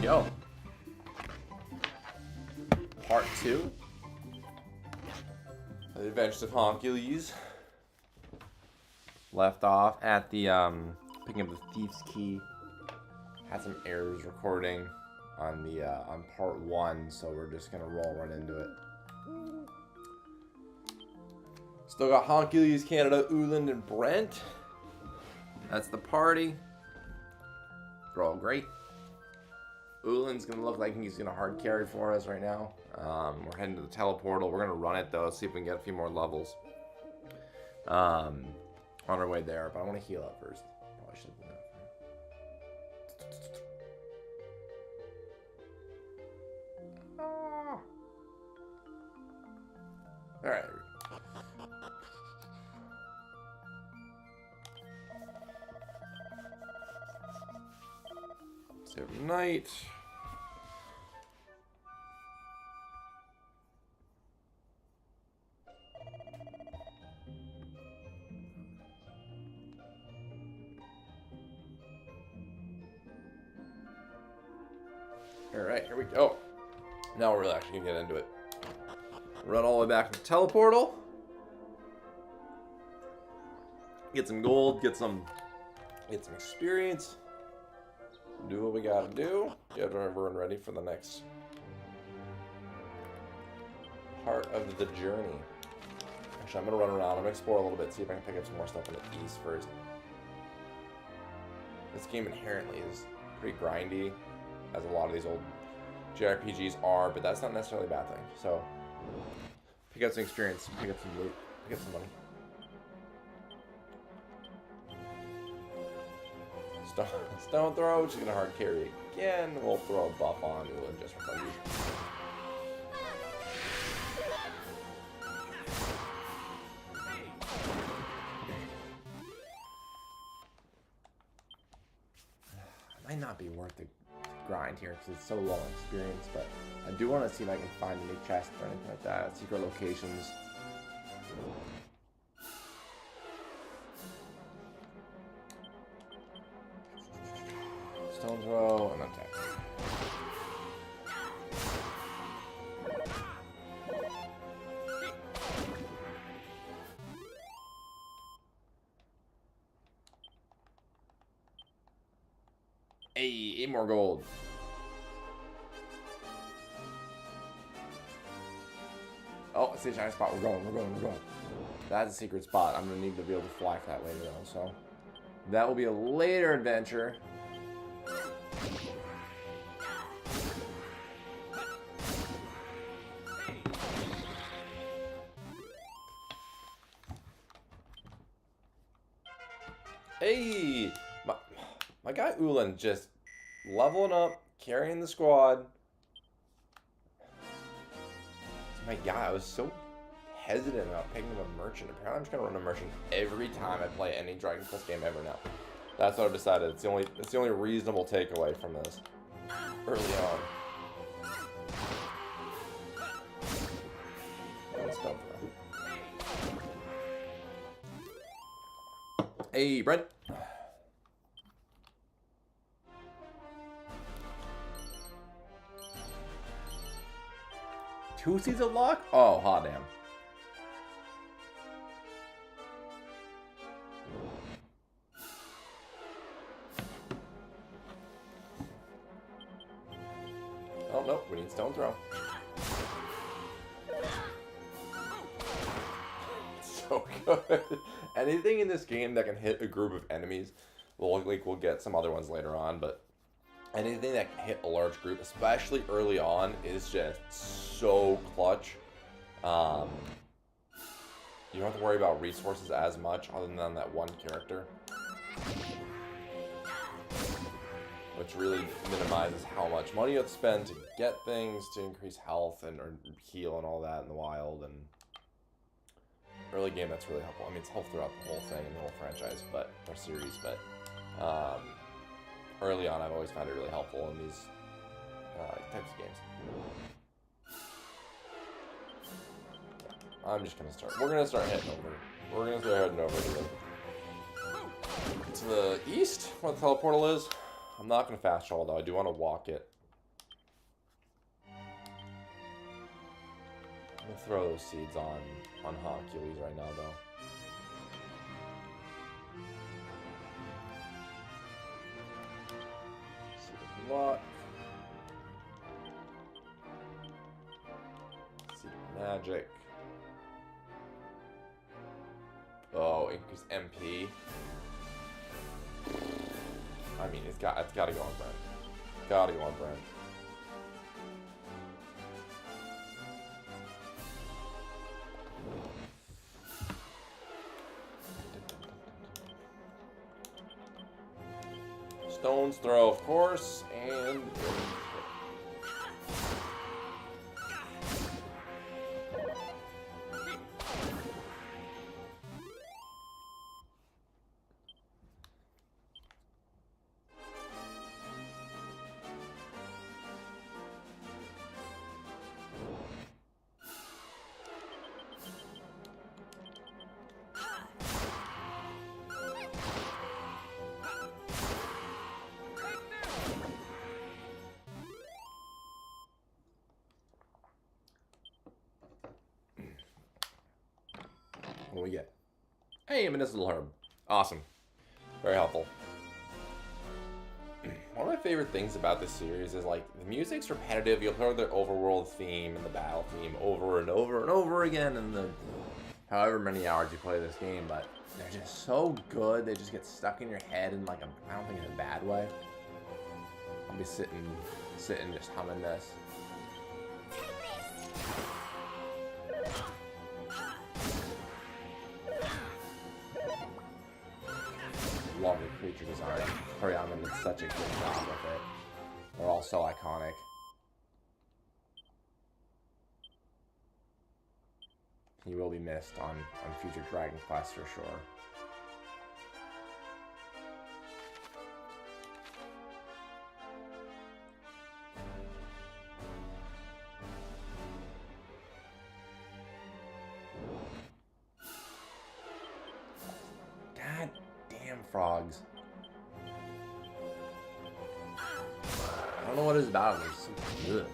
go. Part 2. The Adventures of Honkuleze. Left off at the picking up the thief's key. Had some errors recording on the on part 1, so we're just gonna roll right into it. Still got Honkuleze, Canada, Uland, and Brent. That's the party. They're all great. Uland's gonna look like he's gonna hard carry for us right now. We're heading to the teleportal. We're gonna run it though, see if we can get a few more levels. On our way there, but I want to heal up first. Probably should have done that. All right. Save night. Alright, here we go. Now we're actually gonna get into it. Run all the way back to the teleportal. Get some gold, get some experience. Do what we gotta do. Get everyone ready for the next part of the journey. Actually, I'm gonna run around. I'm gonna explore a little bit, see if I can pick up some more stuff in the east first. This game inherently is pretty grindy, as a lot of these old JRPGs are, but that's not necessarily a bad thing. So, pick up some experience, pick up some loot, pick up some money. Stone throw, which is gonna hard carry again. We'll throw a buff on Uland just for fun. It might not be worth the grind here because it's so low in experience, but I do want to see if I can find a new chest or anything like that. Secret locations. Stone throw and attack. Hey, 8 more gold. Oh, it's a shiny spot. We're going. That's a secret spot. I'm gonna need to be able to fly for that later though, so that will be a later adventure. Hey, my guy Uland just leveling up, carrying the squad. My guy, I was so hesitant about picking up a merchant. Apparently, I'm just gonna run a merchant every time I play any Dragon Quest game ever now. That's what I've decided. It's the only reasonable takeaway from this early on. Let's dump that. Hey, Brent. Two seeds of luck? Oh, hot damn. Oh, no. We need stone throw. So good. Anything in this game that can hit a group of enemies, we'll get some other ones later on, but anything that can hit a large group, especially early on, is just so clutch. You don't have to worry about resources as much other than that one character, which really minimizes how much money you have to spend to get things, to increase health and or heal and all that in the wild. And early game, that's really helpful. I mean, it's helpful throughout the whole thing and the whole franchise, or series, but early on, I've always found it really helpful in these types of games. I'm just gonna start. We're gonna start heading over. We're gonna start heading over to the east, where the teleportal is. I'm not gonna fast travel though. I do want to walk it We'll throw those seeds on Honkuleze right now, though. Seed of luck. Seed of magic. Oh, increase MP. I mean, it's gotta go on Brent. Gotta go on Brent. Stone's throw, of course, and what do we get? Hey, a medicinal herb. Awesome. Very helpful. One of my favorite things about this series is, like, the music's repetitive. You'll hear the overworld theme and the battle theme over and over and over again in the however many hours you play this game, but they're just so good. They just get stuck in your head in, like, I don't think in a bad way. I'll be sitting just humming this. Love the creature design. Koreaman did such a good job with it. They're all so iconic. He will be missed on future Dragon Quest for sure. God damn frogs. I don't know what it's about. It's so good.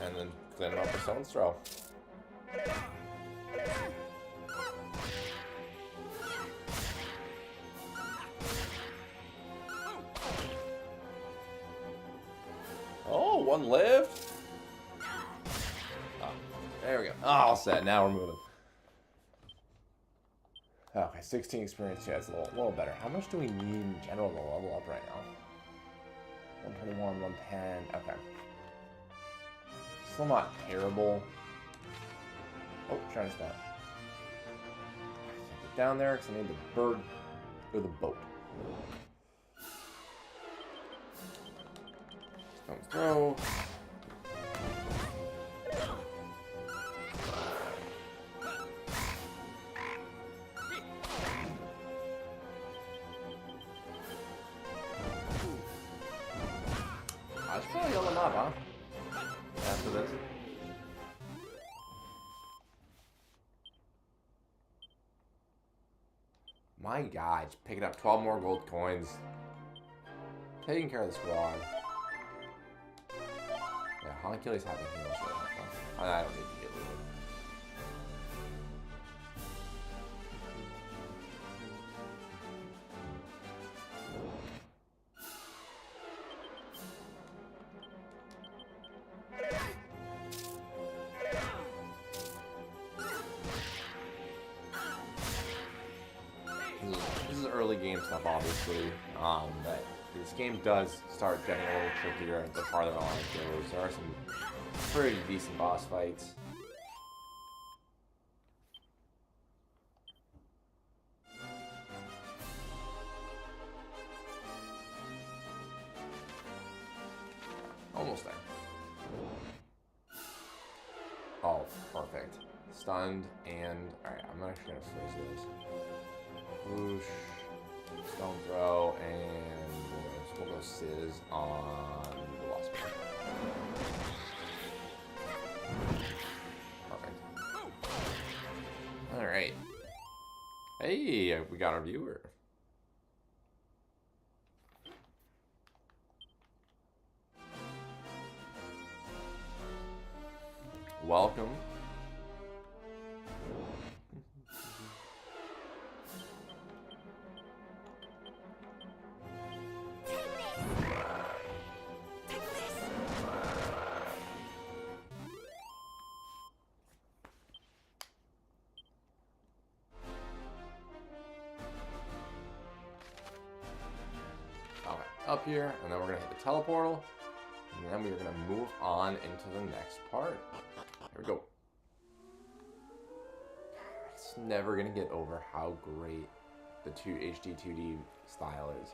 And then clean them up with Stone's Throw. Oh, one lived. Oh, there we go. Oh, all set. Now we're moving. Okay, 16 experience. Yeah, it's a little better. How much do we need in general to level up right now? 121, 110. Okay. Still not terrible. Oh, trying to stop. Get down there because I need the bird or the boat. Stone's Throw. I should probably heal them up, huh? After this. My God, picking up 12 more gold coins. Taking care of the squad. Yeah, Honkuleze having heals really helpful. I don't need to get looted. This is early game stuff, obviously, but this game does start getting a little trickier the farther along it goes. There are some pretty decent boss fights. Almost there. Oh, perfect. Stunned and... Alright, I'm actually gonna freeze this. Whoosh. Stone Throw and... We'll go Sizz on the Wasp. Perfect. Alright. Hey, we got our viewer. Welcome. Alright, up here, and then we're gonna hit the teleportal, and then we're gonna move on into the next part. Here we go. It's never gonna get over how great the HD2D style is.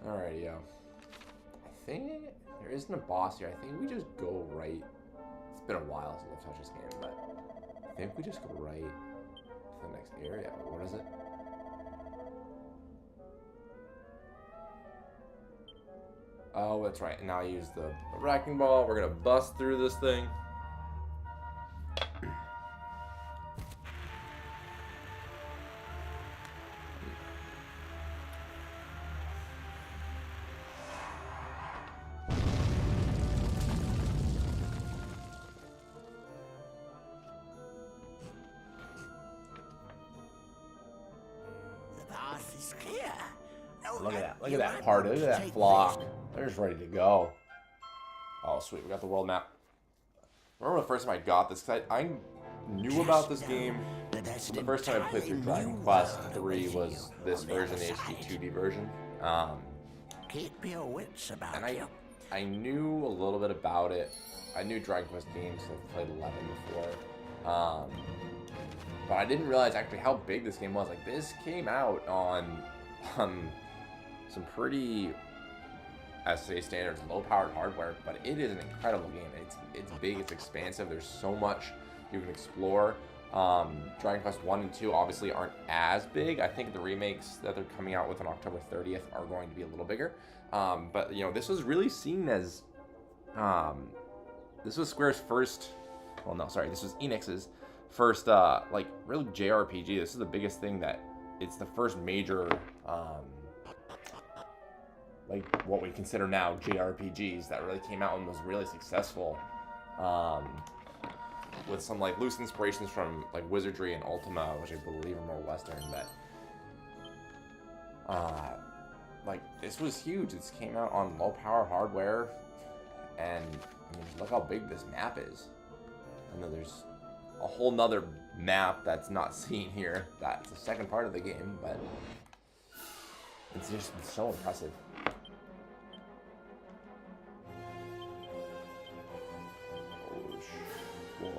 Alrighty, I think there isn't a boss here. I think we just go right. It's been a while since I've touched this game, but I think we just go right to the next area. What is it? Oh, that's right. And now I use the wrecking ball. We're gonna bust through this thing. Look at that. Look at that party. Look at that flock. They're just ready to go. Oh, sweet. We got the world map. I remember the first time I got this, because I knew about this game. The first time I played through Dragon Quest 3 was this version, the HD2D version. Keep your wits about you. I knew a little bit about it. I knew Dragon Quest games. I've played 11 before. But I didn't realize actually how big this game was. Like, this came out on some pretty, as today's standards, low-powered hardware, but it is an incredible game. It's big, it's expansive. There's so much you can explore. Dragon Quest 1 and 2 obviously aren't as big. I think the remakes that they're coming out with on October 30th are going to be a little bigger. But you know, this was really seen as this was Square's first. Well, no, sorry, this was Enix's first like real JRPG. This is the biggest thing that it's the first major like what we consider now JRPGs that really came out and was really successful, with some like loose inspirations from like Wizardry and Ultima, which I believe are more Western, but like this was huge. This came out on low power hardware, and I mean, look how big this map is. And then there's a whole nother map that's not seen here. That's the second part of the game, but it's just so impressive.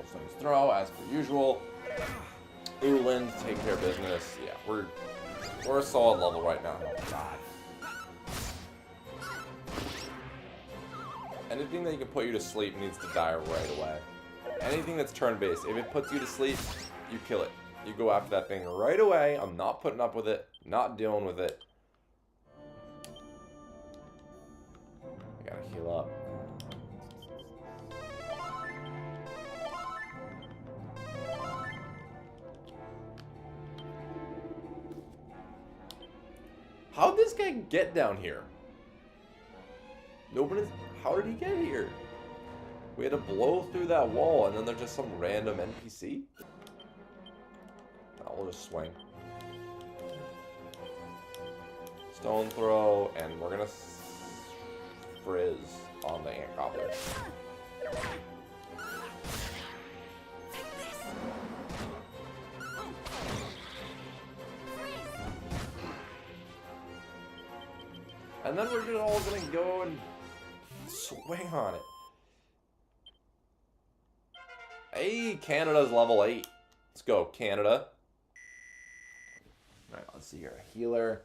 Things throw as per usual. Uland, take care of business. Yeah, we're a solid level right now. God. Anything that can put you to sleep needs to die right away. Anything that's turn-based, if it puts you to sleep, you kill it. You go after that thing right away. I'm not putting up with it, not dealing with it. I gotta heal up. How'd this guy get down here? Nobody's. How did he get here? We had to blow through that wall, and then there's just some random NPC? I'll just swing. Stone throw, and we're gonna frizz on the ant gobbler. And then we're just all gonna go and swing on it. Hey, Canada's level 8. Let's go, Canada. Alright, let's see here. A healer.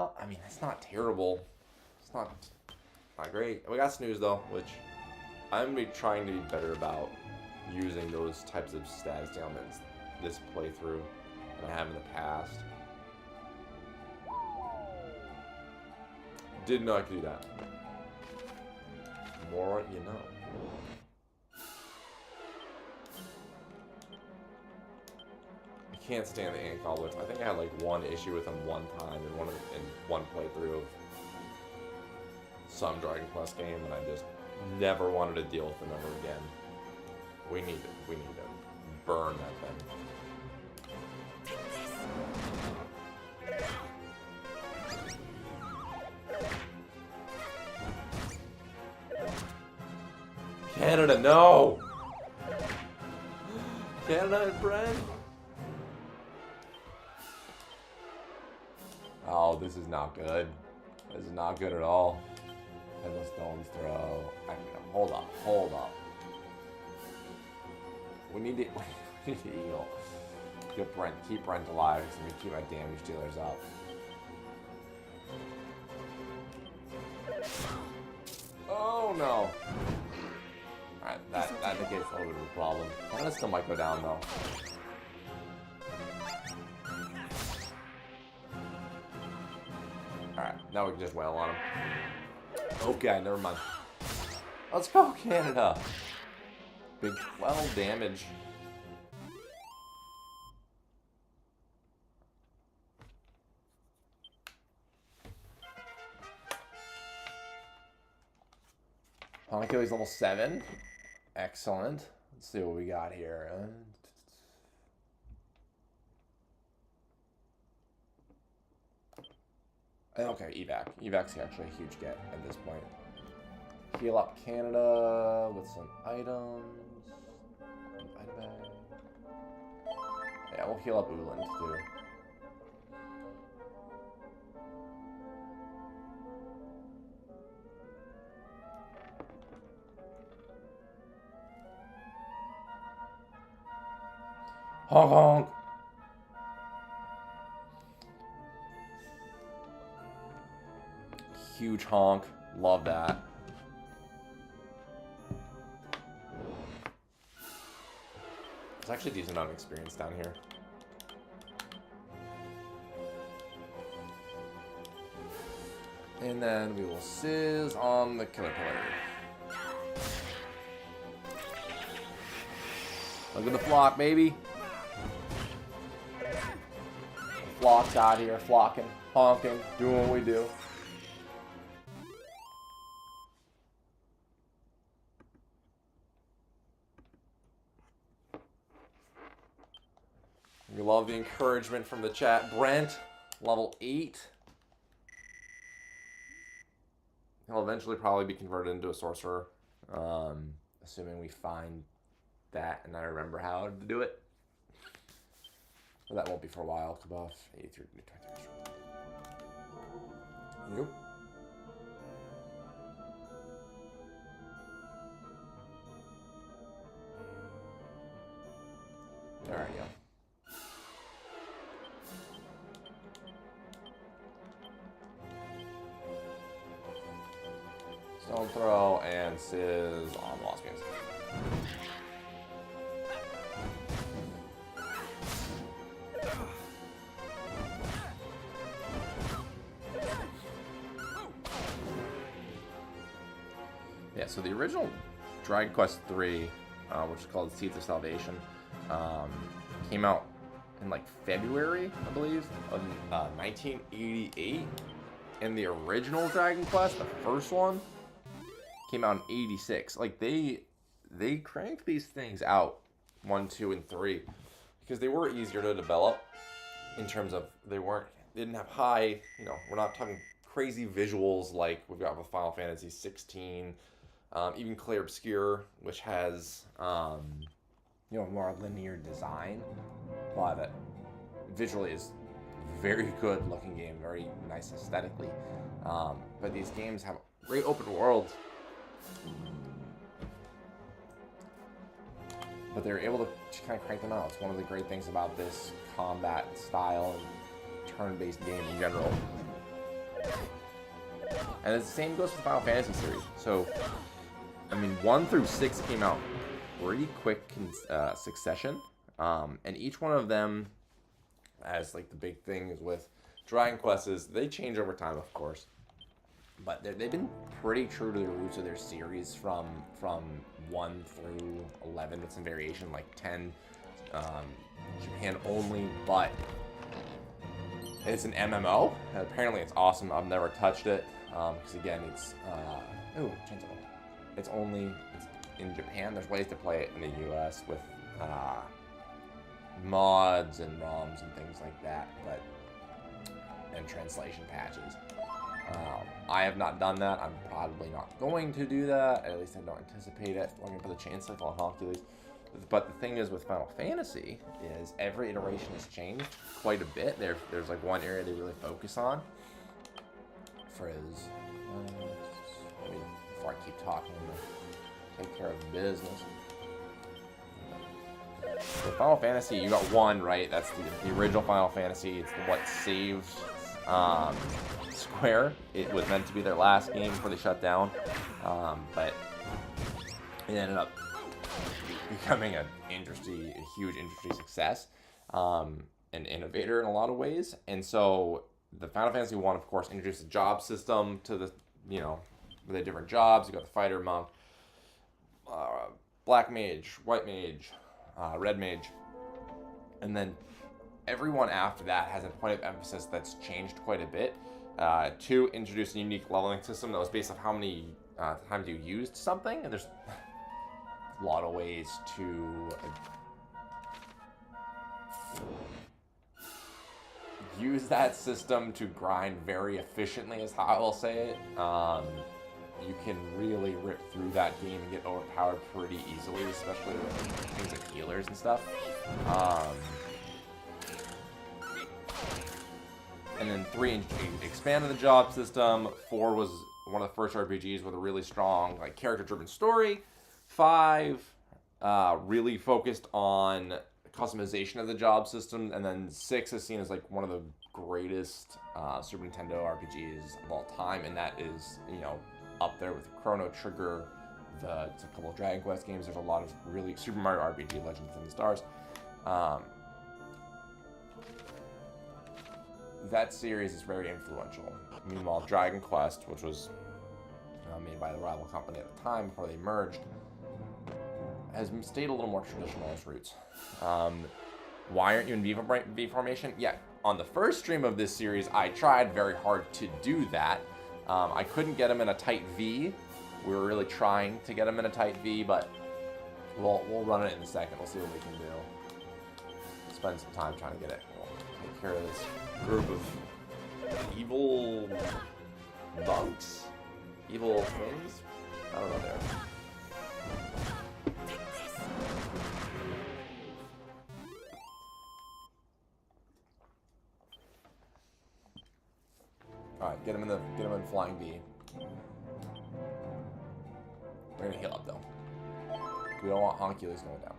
No, I mean, it's not terrible. It's not great. We got snooze though, which I'm gonna be trying to be better about using those types of status ailments this playthrough than I have in the past. Did not do that. More you know. I can't stand the ant goblins. I think I had like one issue with them one time in one playthrough of some Dragon Quest game, and I just never wanted to deal with them ever again. We need to burn that thing. Canada, no! Canada and Brent? Oh, this is not good. This is not good at all. Headless Stone's throw. I mean, hold up. We need to heal. Keep Brent alive so we keep my damage dealers up. Oh no! Alright, that negates a little bit of a problem. That still might go down though. Alright, now we can just wail on him. Okay, never mind. Let's go, Canada! Big 12 damage. Honkuleze level 7. Excellent. Let's see what we got here. Okay, evac. Evac's actually a huge get at this point. Heal up Canada with some items. Item bag. Yeah, we'll heal up Uland too. Honk honk. Huge honk. Love that. There's actually a decent amount of experience down here. And then we will sizz on the killer pillar. Look at the flock, baby. The flock's out here, flocking, honking, doing what we do. We love the encouragement from the chat. Brent, level 8. He'll eventually probably be converted into a sorcerer, assuming we find that and I remember how to do it. But that won't be for a while. Kabuff, 83, 23. Yep. There we go. Stone throw and sizz on the Lost Games. Yeah, so the original Dragon Quest III, which is called Seeds of Salvation, came out in like February, I believe, of 1988. And the original Dragon Quest, the first one, came out in 86. Like they cranked these things out 1, 2, and 3 because they were easier to develop in terms of they didn't have high, we're not talking crazy visuals like we've got with Final Fantasy 16, even Clair Obscur, which has more linear design, but visually is very good looking game, very nice aesthetically. But these games have great open worlds. But they're able to kind of crank them out. It's one of the great things about this combat style and turn-based game in general. And the same goes for the Final Fantasy series. So, I mean, 1 through 6 came out pretty quick succession. And each one of them, as like the big thing is with Dragon Quest, is they change over time, of course. But they've been pretty true to the roots of their series from 1 through 11 with some variation, like 10, Japan only, but it's an MMO. Apparently it's awesome. I've never touched it, because again, it's, it's in Japan. There's ways to play it in the US with mods and ROMs and things like that, and translation patches. I have not done that. I'm probably not going to do that. At least I don't anticipate it. I'm going to put the chain cycle on Honkuleze. But the thing is with Final Fantasy is every iteration has changed quite a bit. There's like one area they really focus on. Frizz. Before I keep talking, I'm going to take care of business. With Final Fantasy, you got 1, right? That's the original Final Fantasy. It's what saved Square. It was meant to be their last game before they shut down, but it ended up becoming a huge industry success, an innovator in a lot of ways. And so the Final Fantasy 1, of course, introduced a job system to the, with the different jobs. You got the fighter, monk, black mage, white mage, red mage, and then everyone after that has a point of emphasis that's changed quite a bit. 2 introduced a unique leveling system that was based on how many times you used something, and there's a lot of ways to use that system to grind very efficiently, is how I will say it. You can really rip through that game and get overpowered pretty easily, especially with things like healers and stuff. And then 3 expanded the job system. 4 was one of the first RPGs with a really strong character-driven story. 5 really focused on customization of the job system, and then 6 is seen as like one of the greatest Super Nintendo RPGs of all time, and that is up there with Chrono Trigger. It's a couple of Dragon Quest games. There's a lot of really Super Mario RPG, Legend of the Stars. That series is very influential. Meanwhile, Dragon Quest, which was made by the rival company at the time before they merged, has stayed a little more traditional in its roots. Why aren't you in V formation? Yeah, on the first stream of this series, I tried very hard to do that. I couldn't get him in a tight V. We were really trying to get him in a tight V, but we'll run it in a second. We'll see what we can do. Spend some time trying to get it. We'll take care of this group of evil monks? Evil things? I don't know there. Alright, get him in flying V. We're gonna heal up though. We don't want Honkuleze going down.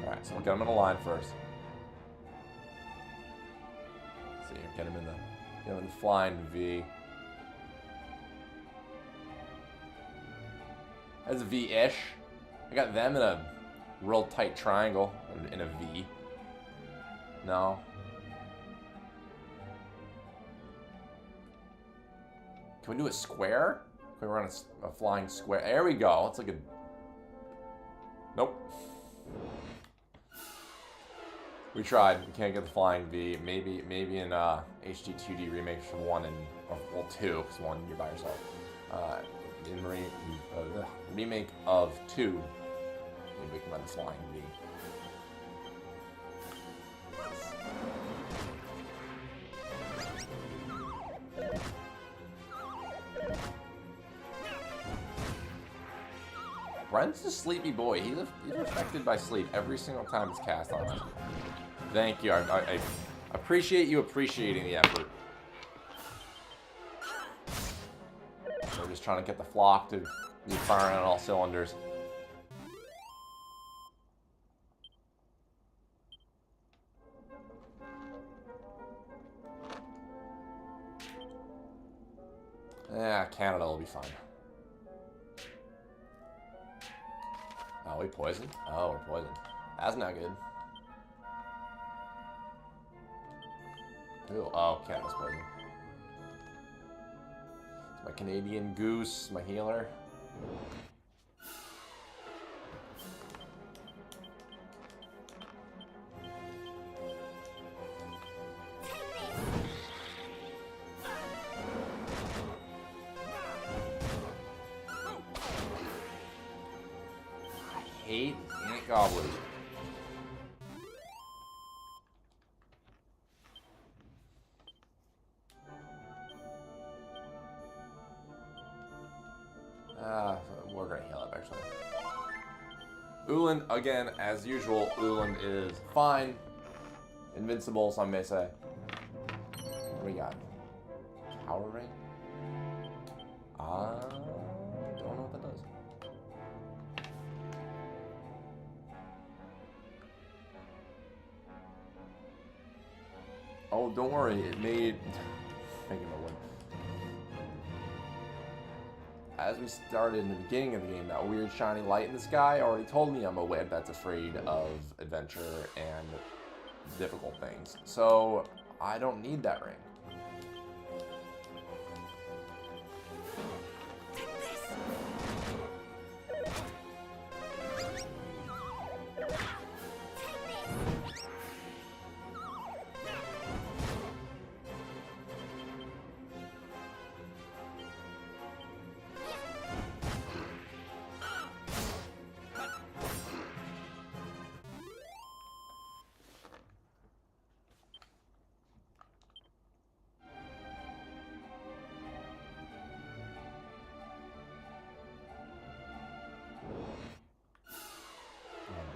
Alright, so we'll get him in a line first. Let's see here, get him in the flying V. That's V-ish. I got them in a real tight triangle in a V. No. Can we do a square? Can we run a flying square? There we go. It's like a... Nope. We tried. We can't get the flying V. Maybe in HD2D remakes for 1 and... Well, 2, because 1 you're by yourself. In remake of 2, maybe we can run the flying V. Brent's a sleepy boy. He's affected by sleep every single time it's cast on him. Thank you. I appreciate you appreciating the effort. We're just trying to get the flock to be firing on all cylinders. Canada will be fine. Oh, we poisoned? Oh, we're poisoned. That's not good. Ooh, oh, Canada's poisoned. It's my Canadian Goose, my healer. I hate ant gobblers. We're gonna heal up actually. Uland, again, as usual, Uland is fine. Invincible, some may say. What do we got? Power ring? Don't know what that does. Oh, don't worry, it made... Thinking of one. As we started in the beginning of the game, that weird shiny light in the sky already told me I'm a web that's afraid of adventure and difficult things. So, I don't need that ring.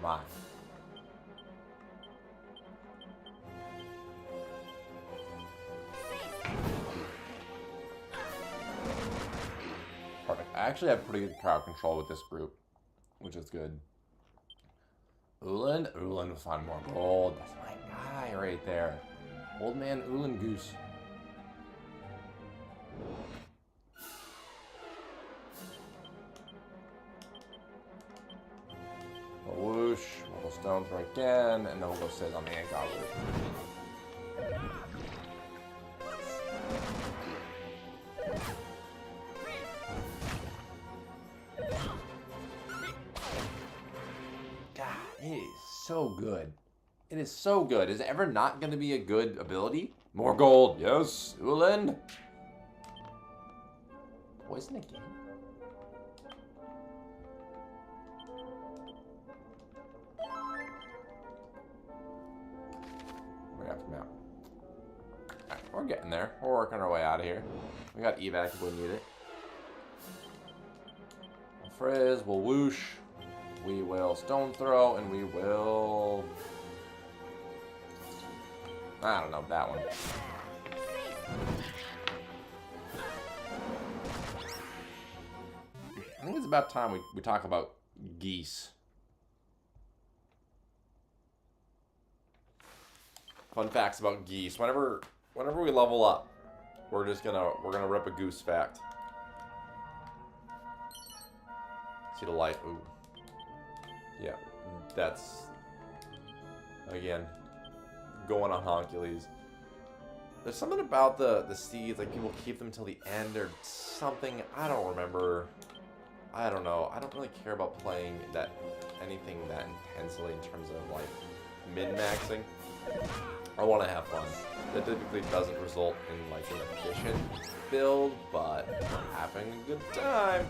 My. Perfect. I actually have pretty good crowd control with this group, which is good. Uland? Uland will find more gold. That's my guy right there. Old man Uland Goose. Whoosh, we'll go stone throw again, and then we'll go sit on the ant gobbler. God, it is so good. It is so good. Is it ever not going to be a good ability? More gold, yes, Uland. Poison again? We're getting there. We're working our way out of here. We got evac if we need it. We'll frizz, we'll whoosh, we will stone throw, and we will... I don't know, that one. I think it's about time we talk about geese. Fun facts about geese. Whenever we level up, we're gonna rip a goose fact. See the light? Ooh. Yeah, that's again going on Honkuleze. There's something about the seeds, like people keep them till the end or something. I don't remember. I don't know. I don't really care about playing anything that intensely in terms of like min-maxing. I want to have fun. That typically doesn't result in like an efficient build, but I'm having a good time.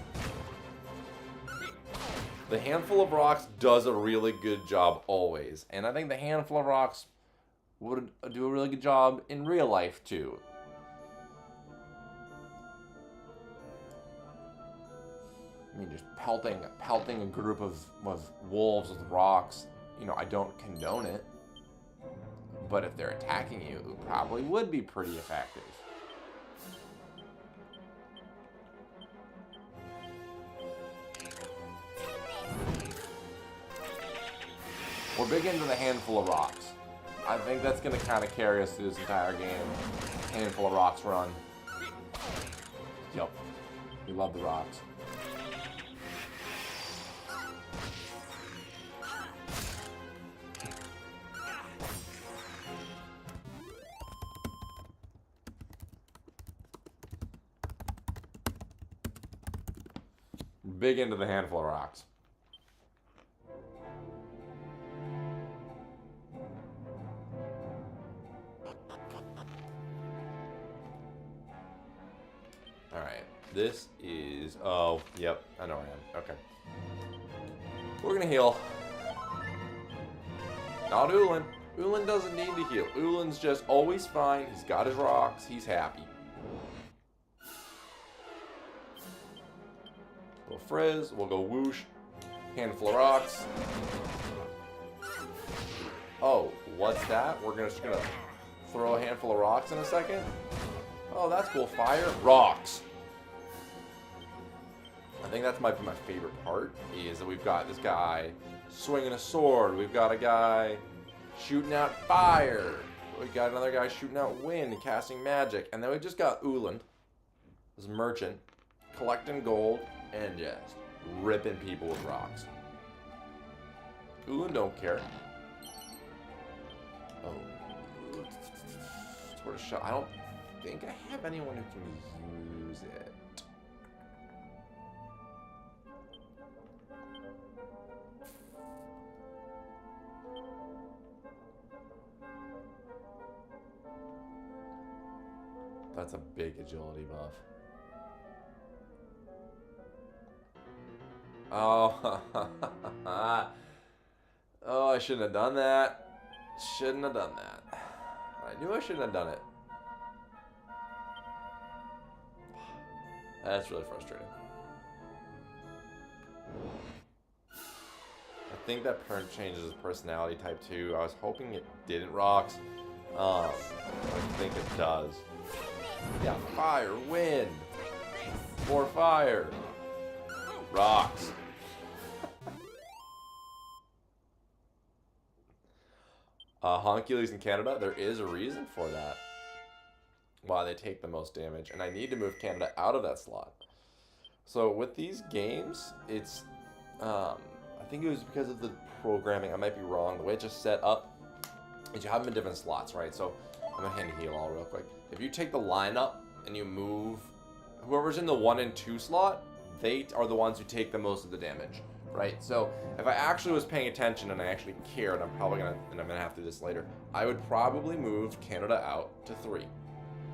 The handful of rocks does a really good job always, and I think the handful of rocks would do a really good job in real life too. I mean, just pelting a group of wolves with rocks, you know, I don't condone it. But if they're attacking you, it probably would be pretty effective. We're big into the handful of rocks. I think that's going to kind of carry us through this entire game. Handful of rocks run. Yup. We love the rocks. Big into the handful of rocks. Alright, this is... Oh, yep, I know where I am. Okay. We're gonna heal. Not Ulan. Ulan doesn't need to heal. Ulan's just always fine. He's got his rocks. He's happy. We'll frizz. We'll go whoosh. Handful of rocks. Oh, what's that? We're just gonna throw a handful of rocks in a second? Oh, that's cool. Fire. Rocks. I think that's might be my favorite part, is that we've got this guy swinging a sword. We've got a guy shooting out fire. We've got another guy shooting out wind and casting magic. And then we just got Ulan, this merchant, collecting gold and just ripping people with rocks. Ulan don't care. Oh. Tortoise shell. I don't think I have anyone who can use it. That's a big agility buff. Oh, oh, I shouldn't have done that. Shouldn't have done that. I knew I shouldn't have done it. That's really frustrating. I think that perm changes his personality type too. I was hoping it didn't, rocks. I think it does. Yeah, fire, wind, more fire, rocks. Honkuleze in Canada, there is a reason for that. Why they take the most damage, and I need to move Canada out of that slot. So with these games, it's, I think it was because of the programming. I might be wrong. The way it's just set up is you have them in different slots, right? So I'm gonna hand heal all real quick. If you take the lineup and you move, whoever's in the 1 and 2 slot, they are the ones who take the most of the damage, right? So if I actually was paying attention and I actually cared, I'm gonna have to do this later, I would probably move Canada out to 3.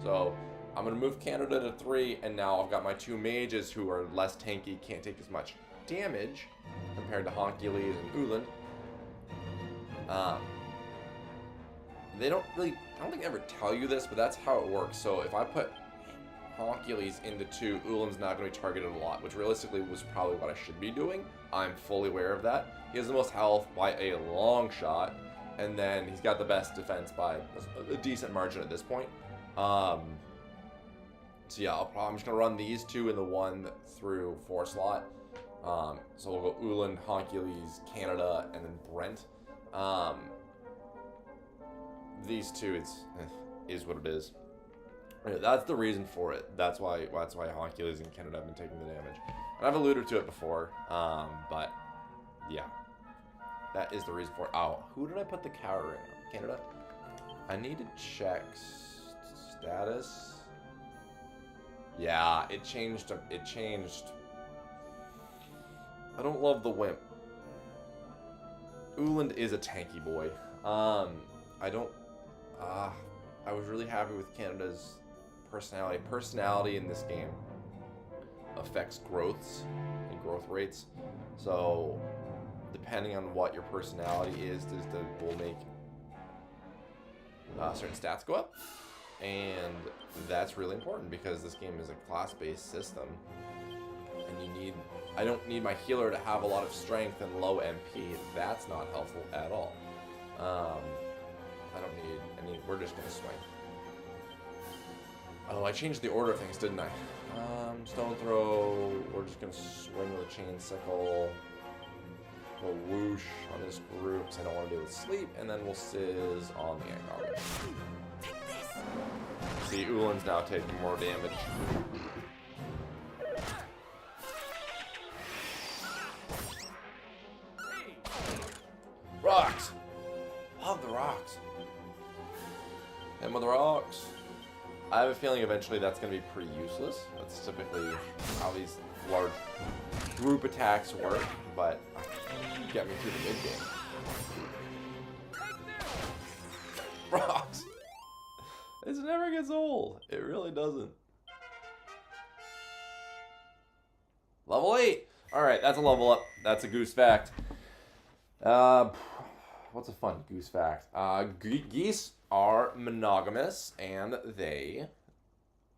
So I'm gonna move Canada to 3, and now I've got my 2 mages who are less tanky, can't take as much damage compared to Honkuleze and Ulan. They don't really, I don't think they ever tell you this, but that's how it works. So if I put Honkuleze into 2, Ulan's not going to be targeted a lot, which realistically was probably what I should be doing. I'm fully aware of that. He has the most health by a long shot, and then he's got the best defense by a decent margin at this point. So yeah, I'm just going to run these 2 in the 1 through 4 slot. So we'll go Ulan, Honkuleze, Canada, and then Brent. These 2, is what it is. Anyway, that's the reason for it. That's why Honkuleze and Canada have been taking the damage. And I've alluded to it before, but yeah, that is the reason for it. Oh, who did I put the cower in? Canada. I need to check status. Yeah, it changed. It changed. I don't love the wimp. Uland is a tanky boy. I was really happy with Canada's personality. Personality in this game affects growths and growth rates. So, depending on what your personality is, will make certain stats go up. And that's really important because this game is a class-based system. And I don't need my healer to have a lot of strength and low MP. That's not helpful at all. I don't need any, we're just gonna swing. Oh, I changed the order of things, didn't I? Stone throw, we're just gonna swing with a chain sickle. We'll whoosh on this group because I don't want to deal with sleep, and then we'll sizz on the egg. See, Ulan's now taking more damage. Rocks! Love the rocks. And with the rocks. I have a feeling eventually that's going to be pretty useless. That's typically how these large group attacks work, but get me through the mid game. Rocks! This never gets old. It really doesn't. Level 8! Alright, that's a level up. That's a goose fact. What's a fun goose fact? Geese are monogamous, and they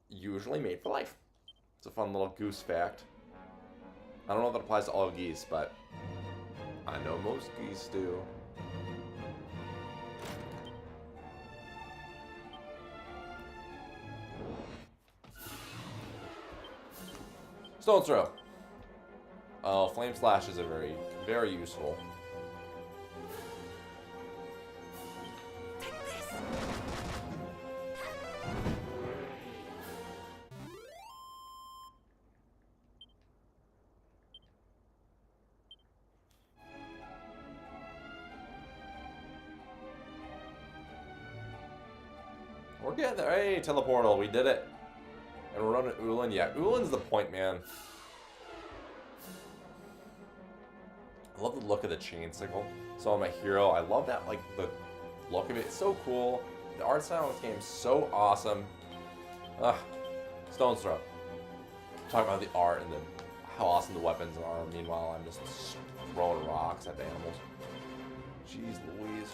usually mate for life. It's a fun little goose fact. I don't know if that applies to all geese, but I know most geese do. Stone's Throw. Oh, Flame Slashes are very, very useful. We're getting there. Hey, teleportal, we did it. And we're running Ulan. Yeah, Ulan's the point, man. I love the look of the chain sickle. So on my hero, I love that, like, the look of it. It's so cool. The art style in this game is so awesome. Stone's Throw. Talking about the art and how awesome the weapons are. Meanwhile, I'm just throwing rocks at the animals. Jeez Louise.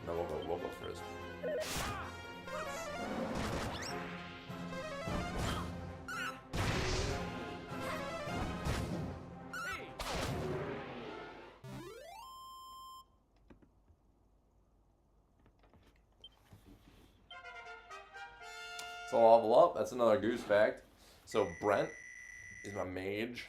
No, we'll go first. So I'll level up. That's another goose fact. So Brent is my mage.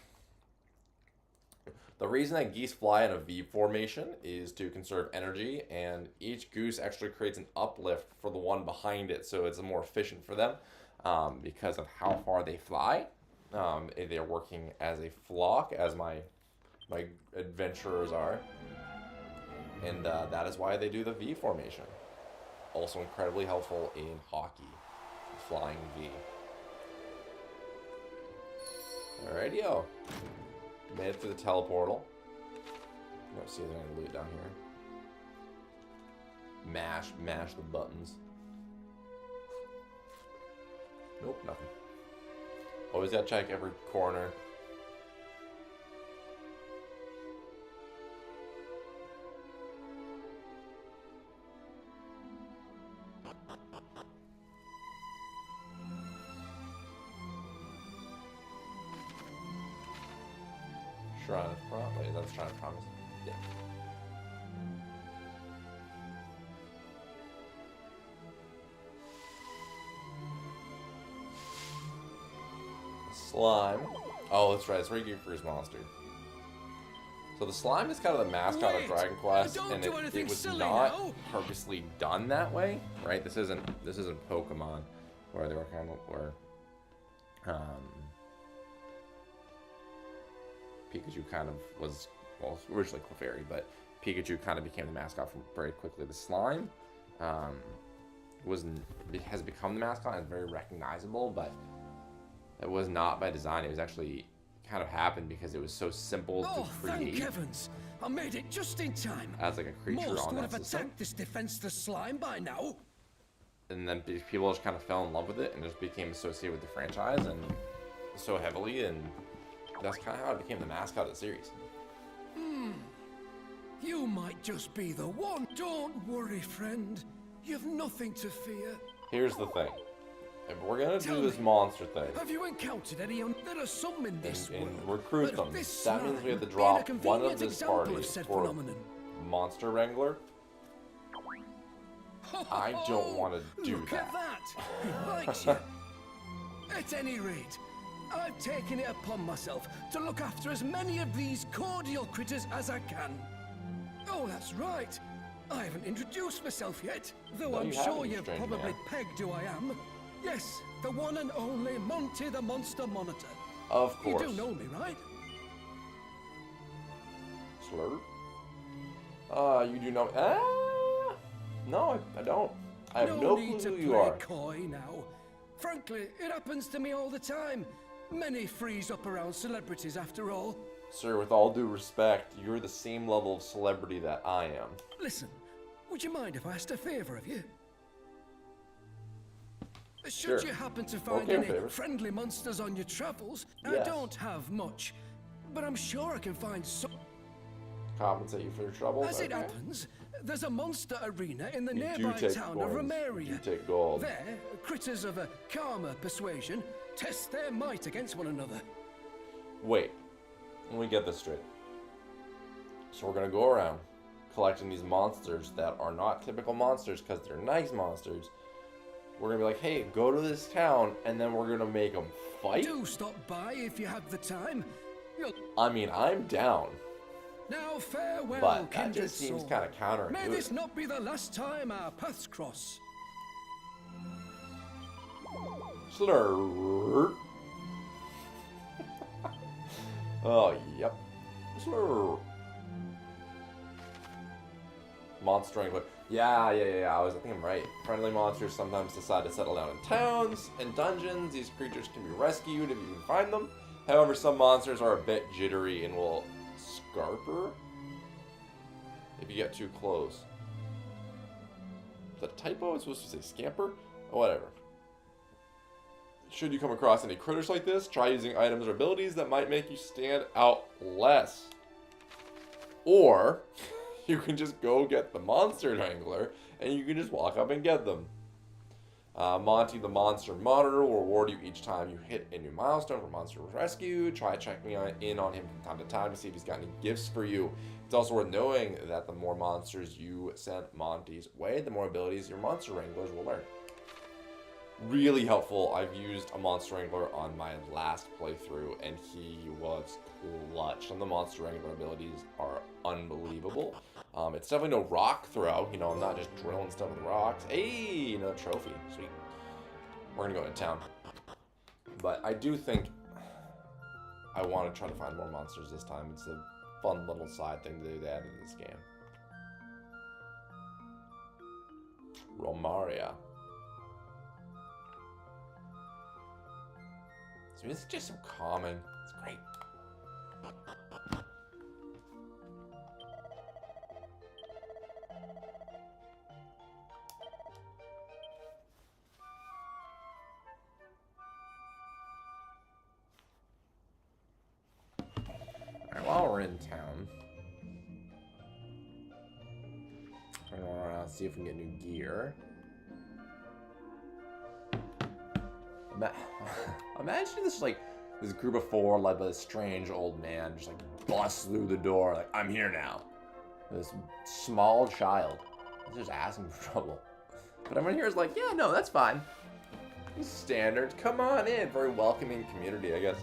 The reason that geese fly in a V formation is to conserve energy, and each goose actually creates an uplift for the one behind it, so it's more efficient for them because of how far they fly. They're working as a flock, as my adventurers are, and that is why they do the V formation. Also incredibly helpful in hockey, flying V. Alrighty-o. Made it through the teleportal. Let's see if there's any loot down here. Mash the buttons. Nope, nothing. Always gotta check every corner. Shrine of Promise. Wait, that's Shrine of Promise. Yeah. Slime. Oh, that's right. It's where you get your first monster. So the slime is kind of the mascot of Dragon Quest, and it was not purposely done that way, right? This isn't Pokemon, where they were kind of Pikachu kind of was, well, originally Clefairy, but Pikachu kind of became the mascot from very quickly. The slime has become the mascot and is very recognizable, but it was not by design. It was actually kind of happened because it was so simple to create. Thank heavens! I made it just in time. As like a creature Most on would that have system. attacked this defenseless slime by now. And then people just kind of fell in love with it and just became associated with the franchise and so heavily, and that's kind of how it became the mascot of the series. You might just be the one. Don't worry, friend. You've nothing to fear. Here's the thing. If we're gonna Tell do this me, monster thing Have you encountered any? There are some in this and world. recruit but them, this that means we have to slime being a drop one of convenient this example party of said for phenomenon. Monster Wrangler. I don't want to do Look that. at that! He likes you. At any rate, I've taken it upon myself to look after as many of these cordial critters as I can. Oh, that's right. I haven't introduced myself yet, though No, I'm you sure haven't, you you've strange probably man. pegged who I am. Yes, the one and only Monty the Monster Monitor. Of course. You do know me, right? Slurp. You do know. No, I don't. I have no need clue to who you play are. coy now. Frankly, it happens to me all the time. Many freeze up around celebrities after all. Sir, with all due respect, you're the same level of celebrity that I am. Listen, would you mind if I asked a favor of you? Should Sure. you happen to find Okay, any favor. friendly monsters on your travels? I Yes. don't have much, but I'm sure I can find some. Compensate you for your troubles? As it Okay. happens, there's a monster arena in the You do nearby take town of coins. Romeria. You do take gold. There, critters of a calmer persuasion test their might against one another. Wait, let me get this straight. So we're gonna go around collecting these monsters that are not typical monsters because they're nice monsters. We're gonna be like, hey, go to this town, and then we're gonna make them fight? Do stop by if you have the time. You'll... I mean, I'm down, Now farewell, but that kindred just seems soul. kind of counterintuitive. May this not be the last time our paths cross. Slurp. Oh, yep. Slurp. Monster Wrangler. Yeah. I think I'm right. Friendly monsters sometimes decide to settle down in towns and dungeons. These creatures can be rescued if you can find them. However, some monsters are a bit jittery and will scarper if you get too close. Is that a typo? It's supposed to say scamper? Oh, whatever. Should you come across any critters like this, try using items or abilities that might make you stand out less. Or you can just go get the monster wrangler and you can just walk up and get them. Monty the monster monitor will reward you each time you hit a new milestone for monster rescue. Try checking in on him from time to time to see if he's got any gifts for you. It's also worth knowing that the more monsters you send Monty's way, the more abilities your monster wranglers will learn. Really helpful. I've used a monster wrangler on my last playthrough and he was clutch. Some of the monster wrangler abilities are unbelievable. It's definitely no rock throw. You know, I'm not just drilling stuff with rocks. Hey, another trophy. Sweet. We're gonna go to town. But I do think I want to try to find more monsters this time. It's a fun little side thing to add in this game. Romaria. So it's just so calming. It's great. Alright, while we're in town, we're going to run around and see if we can get new gear. Imagine this this group of four led by this strange old man just busts through the door like, I'm here now. This small child. He's just asking for trouble. But everyone here is like, yeah, no, that's fine. Standard. Come on in. Very welcoming community, I guess.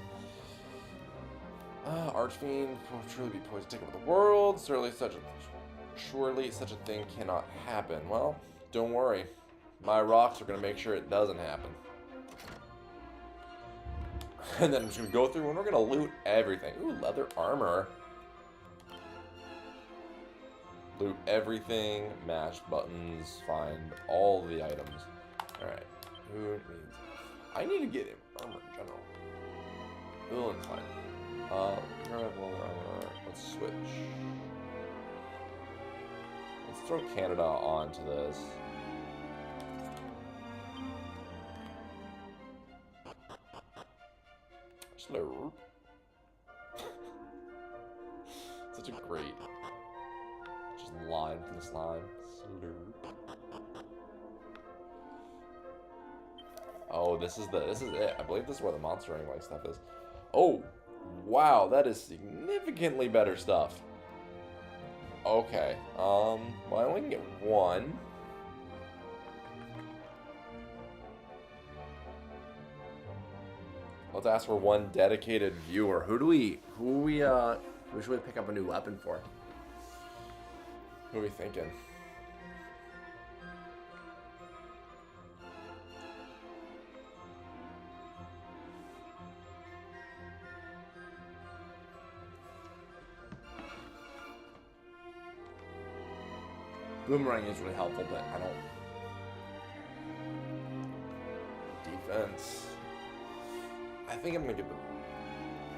Archfiend will truly be poised to take over the world. Surely such a thing cannot happen. Well, don't worry. My rocks are going to make sure it doesn't happen. And then I'm just going to go through and we're going to loot everything. Ooh, leather armor. Loot everything. Mash buttons. Find all the items. Alright. Who needs... I need to get armor in general. Ooh, fine. Let's switch. Let's throw Canada onto this. Slurp. Such a great just line from this line. Slurp. Oh, this is it. I believe this is where the monster wrangling stuff is. Oh, wow, that is significantly better stuff. Okay. Well, I only can get one. Let's ask for one dedicated viewer. Who should we pick up a new weapon for? Who are we thinking? Boomerang is really helpful, but I don't... Defense. I think I'm gonna get the...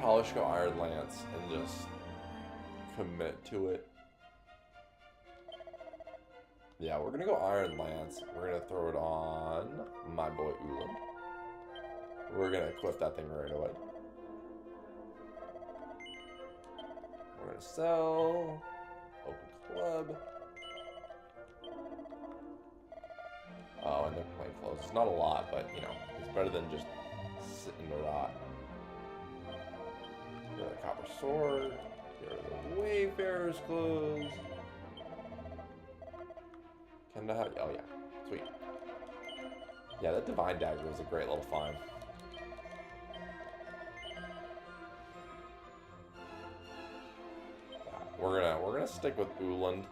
Probably should go Iron Lance and just commit to it. Yeah, we're gonna go Iron Lance. We're gonna throw it on my boy Ulan. We're gonna equip that thing right away. We're gonna sell. Open club. Oh, and they're playing clothes. It's not a lot, but you know, it's better than just sitting to rot. Get rid of the copper sword. Get rid of the Wayfarer's clothes. Oh yeah, sweet. Yeah, that Divine Dagger was a great little find. We're gonna stick with Uland.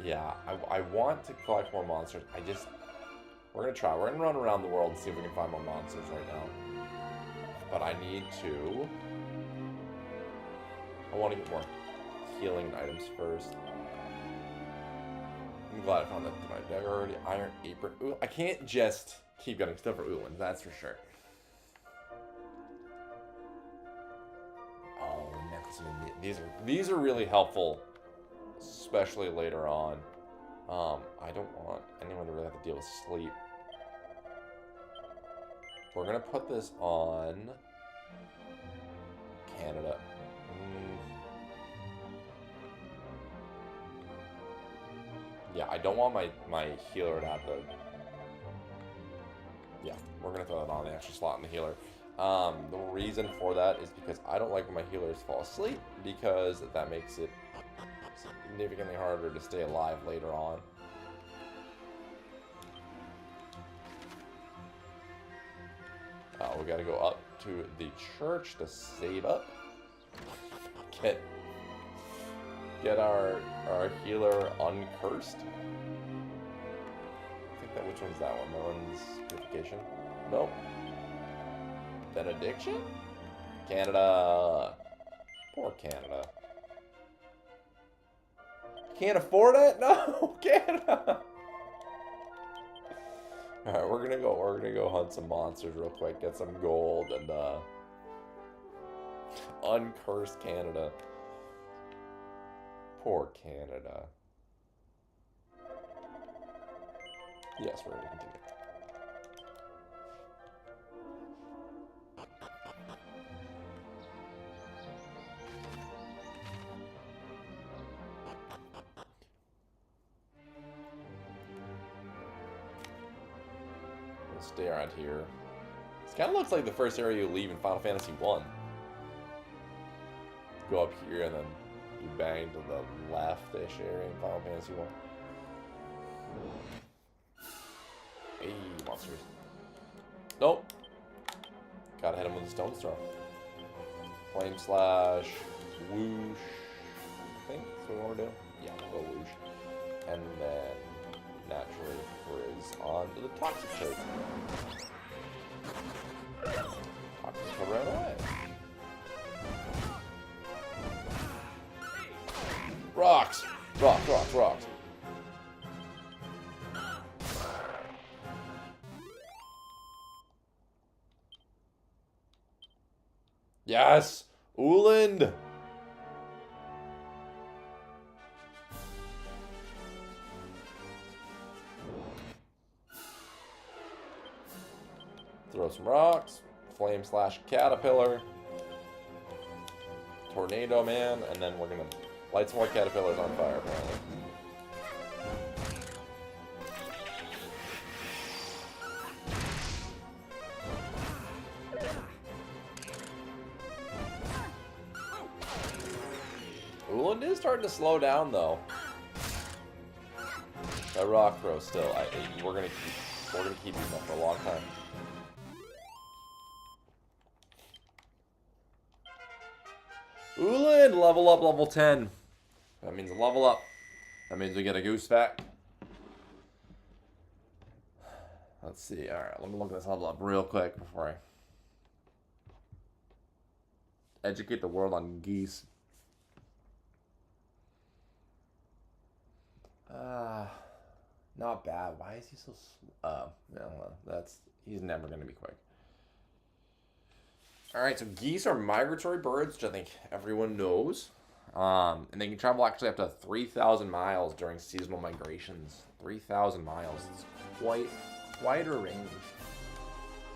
Yeah, I want to collect more monsters. We're gonna try. We're gonna run around the world and see if we can find more monsters right now. But I need to. I want to get more healing items first. I'm glad I found that Divine Dagger already. Iron Apron. Ooh, I can't just keep getting stuff for Ulan, that's for sure. Oh, necklace. These are really helpful, especially later on. I don't want anyone to really have to deal with sleep. We're gonna put this on Canada. Yeah, I don't want my healer to have to... Yeah, we're going to throw that on the extra slot in the healer. The reason for that is because I don't like when my healers fall asleep, because that makes it significantly harder to stay alive later on. We got to go up to the church to save up. Get our healer uncursed. I think which one's that one? That one's purification. Nope. Benediction? Canada. Poor Canada. Can't afford it? No, Canada. All right, we're gonna go hunt some monsters real quick, get some gold, and uncursed Canada. Poor Canada. Yes, we're going to continue. We'll stay around here. This kind of looks like the first area you leave in Final Fantasy 1. Go up here and then you bang to the left-ish area in Final Fantasy 1. Hey, monsters. Nope. Gotta hit him with a stone's throw. Flame slash. Whoosh. I think that's what we want to do. Yeah, we'll go whoosh. And then naturally frizz onto the toxic trait. Toxic will run away. Rocks! Rocks, rocks, rocks. Yes! Uland! Throw some rocks. Flame slash caterpillar. Tornado man. And then we're gonna light some more caterpillars on fire, apparently. Uland is starting to slow down, though. That rock throw still. We're gonna keep using that for a long time. Uland, level up, level 10. That means level up. That means we get a goose fact. Let's see. Alright, let me look this level up real quick before I educate the world on geese. Not bad. Why is he so slow? No, he's never going to be quick. Alright, so geese are migratory birds, which I think everyone knows. And they can travel actually up to 3,000 miles during seasonal migrations. 3,000 miles. It's quite a range.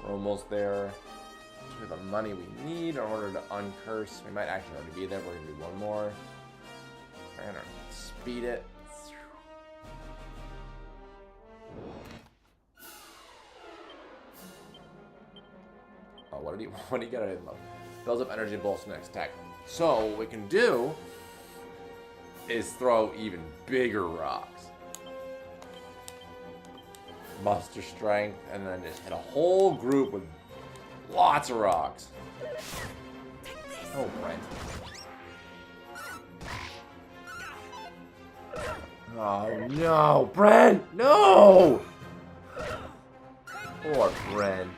We're almost there with the money we need in order to uncurse. We might actually already be there. We're going to do one more. We're going to speed it. Oh, what do you get out of love? Builds up energy and bolts next attack. So what we can do is throw even bigger rocks. Muster strength, and then just hit a whole group with lots of rocks. Oh, Brent. Oh no, Brent! No! Poor Brent.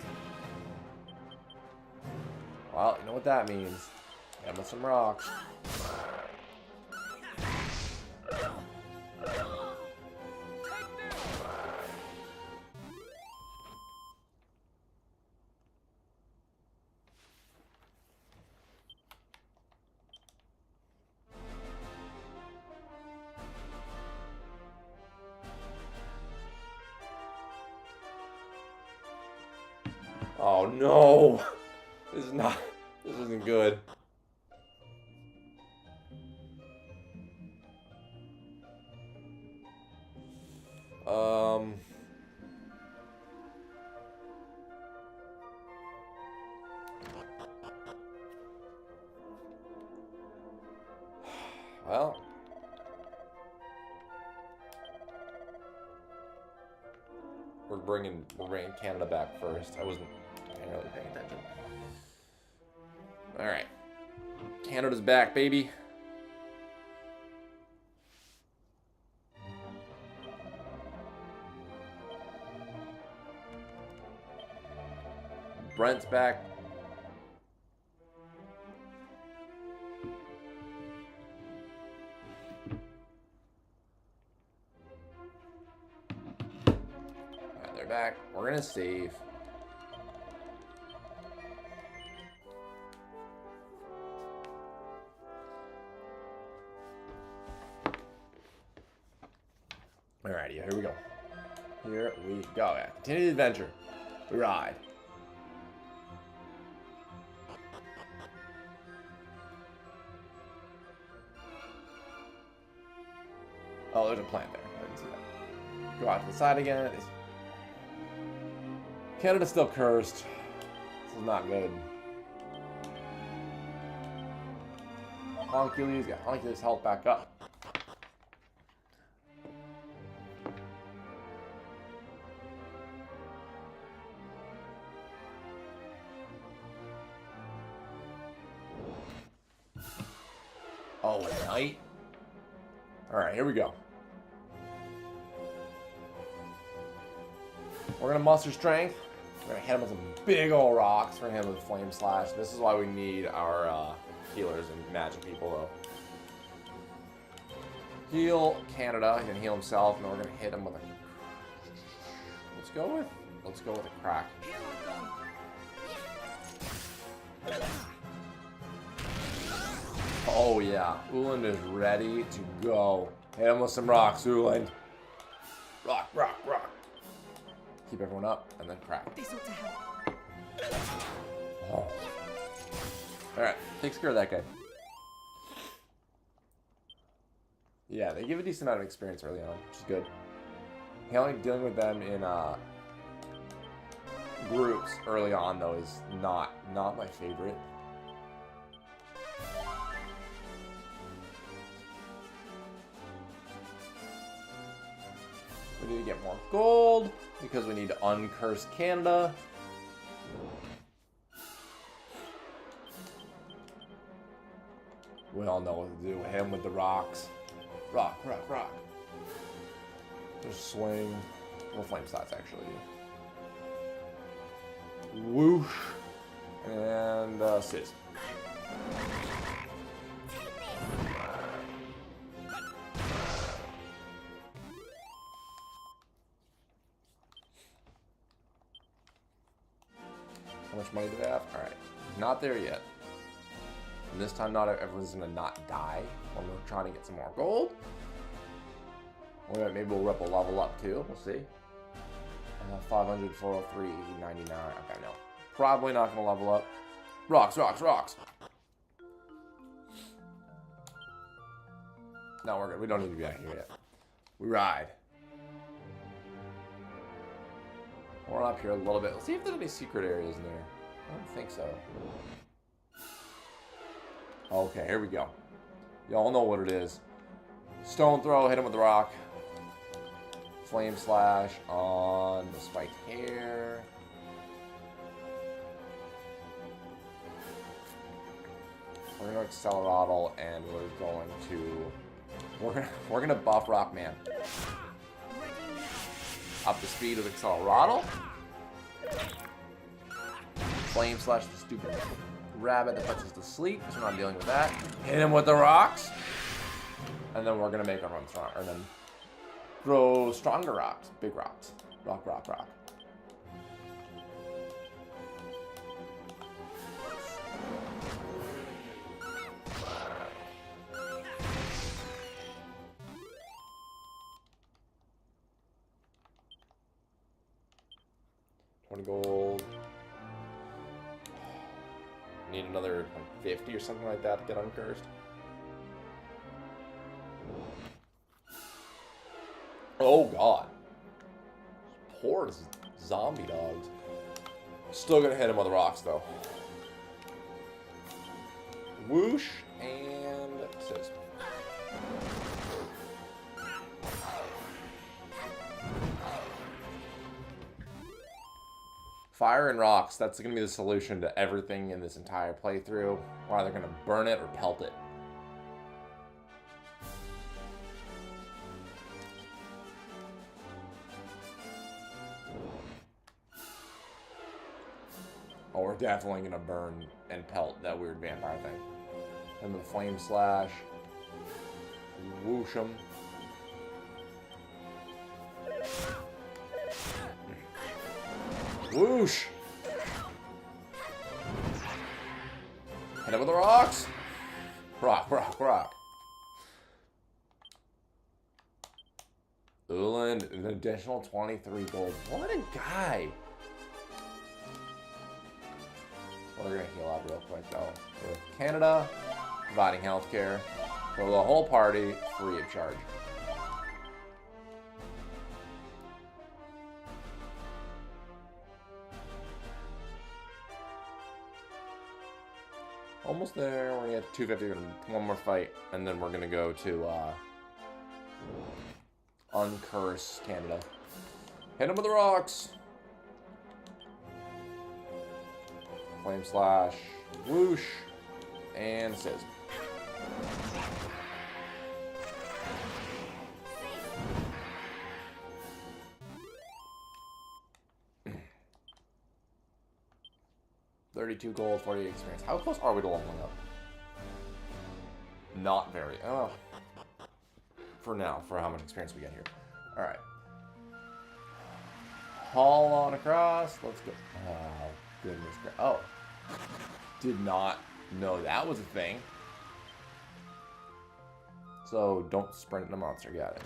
Well, you know what that means. Hit him with some rocks. Oh no! This isn't good. Well. We're bringing Canada back first. I wasn't really paying attention. All right. Canada's back, baby. Brent's back. Alright, they're back. We're gonna save. Alrighty, here we go. Here we go. Yeah. Continue the adventure. We ride. Oh, there's a plant there. I didn't see that. Go out to the side again. Canada's still cursed. This is not good. Honkuleze, got Honkuleze's health back up. Oh, night. Alright, here we go. We're gonna muster strength. We're gonna hit him with some big old rocks. We're gonna hit him with flame slash. This is why we need our healers and magic people, though. Heal Canada. He's gonna heal himself, and then we're gonna hit him with a. Let's go with a crack. Oh yeah, Uland is ready to go. Hit him with some rocks, Uland. Rock, rock, rock. Keep everyone up, and then crack. This ought to help. Oh. Alright, takes care of that guy. Yeah, they give a decent amount of experience early on, which is good. Dealing with them in groups early on, though, is not my favorite. We need to get more gold, because we need to uncurse Canada. We all know what to do. Hit him with the rocks. Rock, rock, rock. Just swing. Well, flame slots, actually. Whoosh. And, Sizz. How much money do they have? Alright. Not there yet. And this time not everyone's gonna not die when we're trying to get some more gold. Or maybe we'll rip a level up too. We'll see. 500, 403, 99. Okay, no. Probably not gonna level up. Rocks, rocks, rocks. No, we're good. We don't need to be out here yet. We ride. We're up here a little bit. Let's see if there's any secret areas in there. I don't think so. Okay, here we go. Y'all know what it is. Stone throw, hit him with the rock. Flame slash on the spiked hair. We're gonna accelerate and we're gonna buff Rockman. Up the speed of accelerate. Flame slash the stupid rabbit that puts us to sleep, so we're not dealing with that. Hit him with the rocks. And then we're gonna make our run stronger. And then throw stronger rocks. Big rocks. Rock, rock, rock. Gold. Need another 50 or something like that to get uncursed. Oh god. Poor zombie dogs. Still gonna hit him with the rocks though. Whoosh and assist. Fire and rocks, that's going to be the solution to everything in this entire playthrough. We're either going to burn it or pelt it. Oh, we're definitely going to burn and pelt that weird vampire thing. And the flame slash. Whoosh him. Whoosh! Hit him with the rocks! Rock, rock, rock. Uland, an additional 23 gold. What a guy! We're gonna heal up real quick though. With Canada, providing healthcare for the whole party, free of charge. Almost there. We're gonna get 250. One more fight, and then we're gonna go to uncurse Canada. Hit him with the rocks. Flame slash, whoosh, and assist. $32 gold, 48 experience. How close are we to leveling up? Not very. Oh. For now, for how much experience we get here. Alright. Haul on across. Let's go. Oh, goodness. Oh. Did not know that was a thing. So, don't sprint the monster. Got it.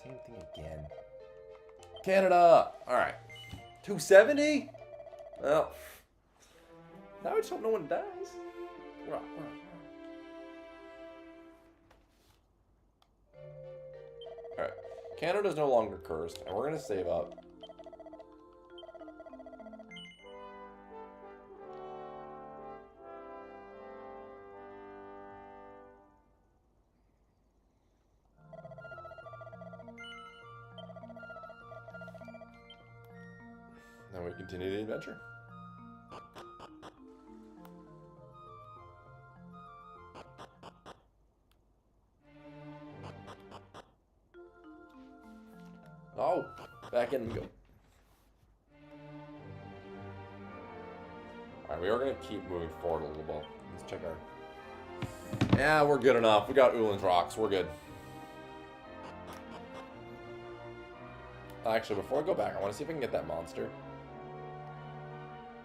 Same thing again. Canada! Alright. 270? Well. Now I just hope no one dies. Rock, rock, rock. Alright. Canada's no longer cursed, and we're gonna save up. Then we continue the adventure. Oh, back in we go. Alright, we are going to keep moving forward a little bit. Let's check our Yeah, we're good enough. We got Ulan's rocks. We're good. Actually, before I go back, I want to see if I can get that monster.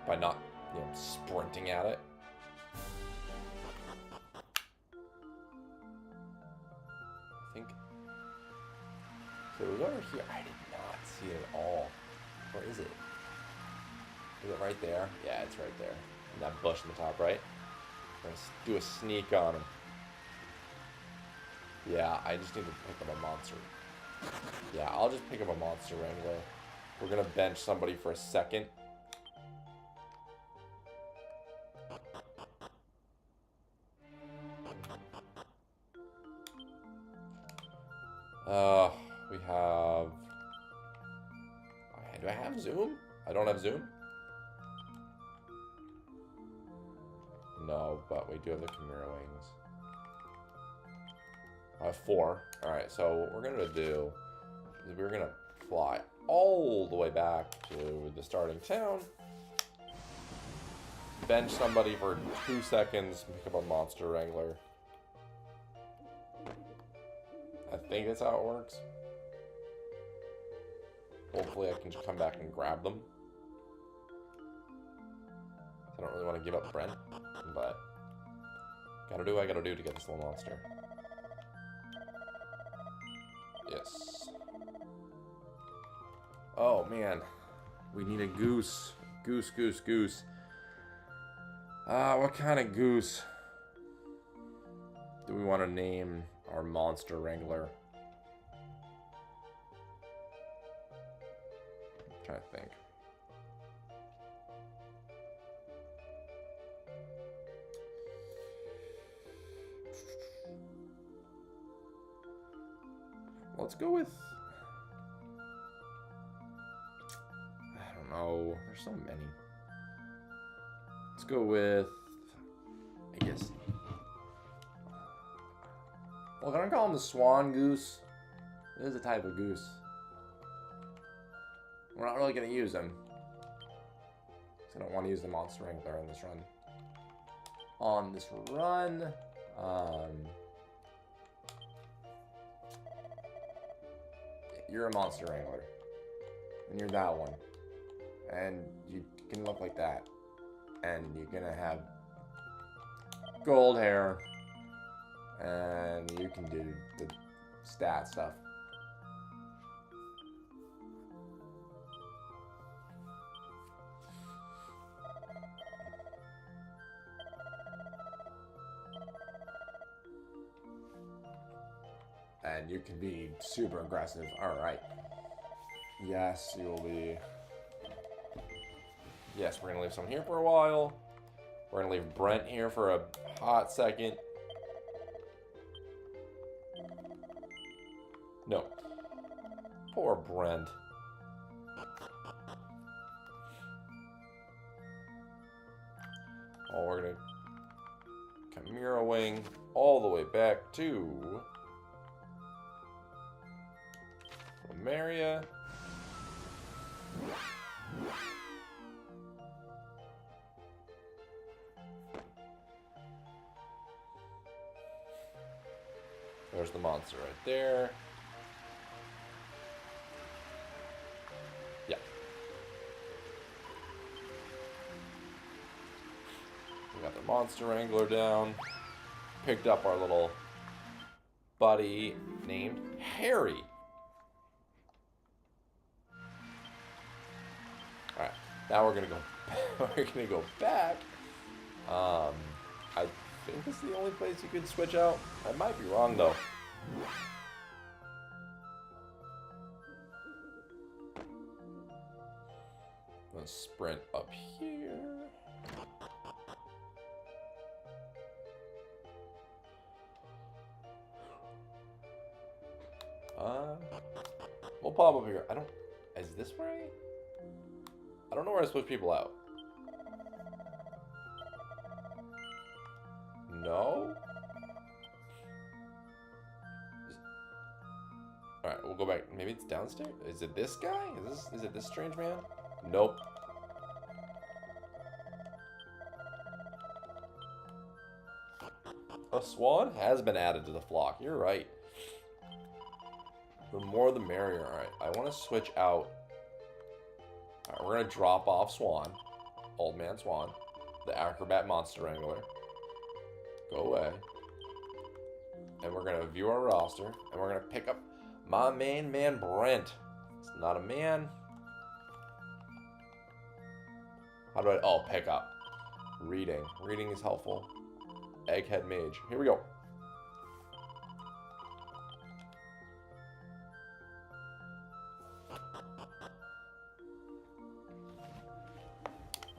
By not, sprinting at it. I think... So it was over here. I did not see it at all. Where is it? Is it right there? Yeah, it's right there. In that bush in the top right. I'm going to do a sneak on him. Yeah, I just need to pick up a monster. Yeah, I'll just pick up a monster wrangler. We're going to bench somebody for a second. We have... Do I have Zoom? I don't have Zoom? No, but we do have the Chimera wings. I have 4. Alright, so what we're going to do is we're going to fly all the way back to the starting town. Bench somebody for 2 seconds and pick up a monster wrangler. I think that's how it works. Hopefully I can just come back and grab them. I don't really want to give up Brent, but gotta do what I gotta do to get this little monster. Yes. Oh man, we need a goose. Goose. What kind of goose do we want to name our monster wrangler? I'm trying to think. Let's go with... I don't know. There's so many. Let's go with... I guess... Well, can I call him the swan goose? It is a type of goose. We're not really going to use him. So I don't want to use the monster wrangler in this run. On this run... You're a monster wrangler. And you're that one. And you can look like that. And you're gonna have gold hair. And you can do the stat stuff. And you can be super aggressive. Alright. Yes, you will be. Yes, we're going to leave someone here for a while. We're going to leave Brent here for a hot second. No. Poor Brent. Oh, we're going to Chimera wing all the way back to Maria. There's the monster right there. Yeah. We got the monster wrangler down. Picked up our little buddy named Harry. Alright, now we're gonna go back. I think this is the only place you could switch out. I might be wrong though. Let's sprint up here. We'll pop up here. Is this right? I don't know where I switch people out. No? Alright, we'll go back. Maybe it's downstairs? Is it this guy? Is it this strange man? Nope. A swan has been added to the flock. You're right. The more the merrier. Alright, I want to switch out. Alright, we're going to drop off Swan. Old Man Swan. The Acrobat Monster Wrangler. Go away. And we're going to view our roster. And we're going to pick up my main man, Brent. It's not a man. How do I... Oh, pick up. Reading. Reading is helpful. Egghead Mage. Here we go.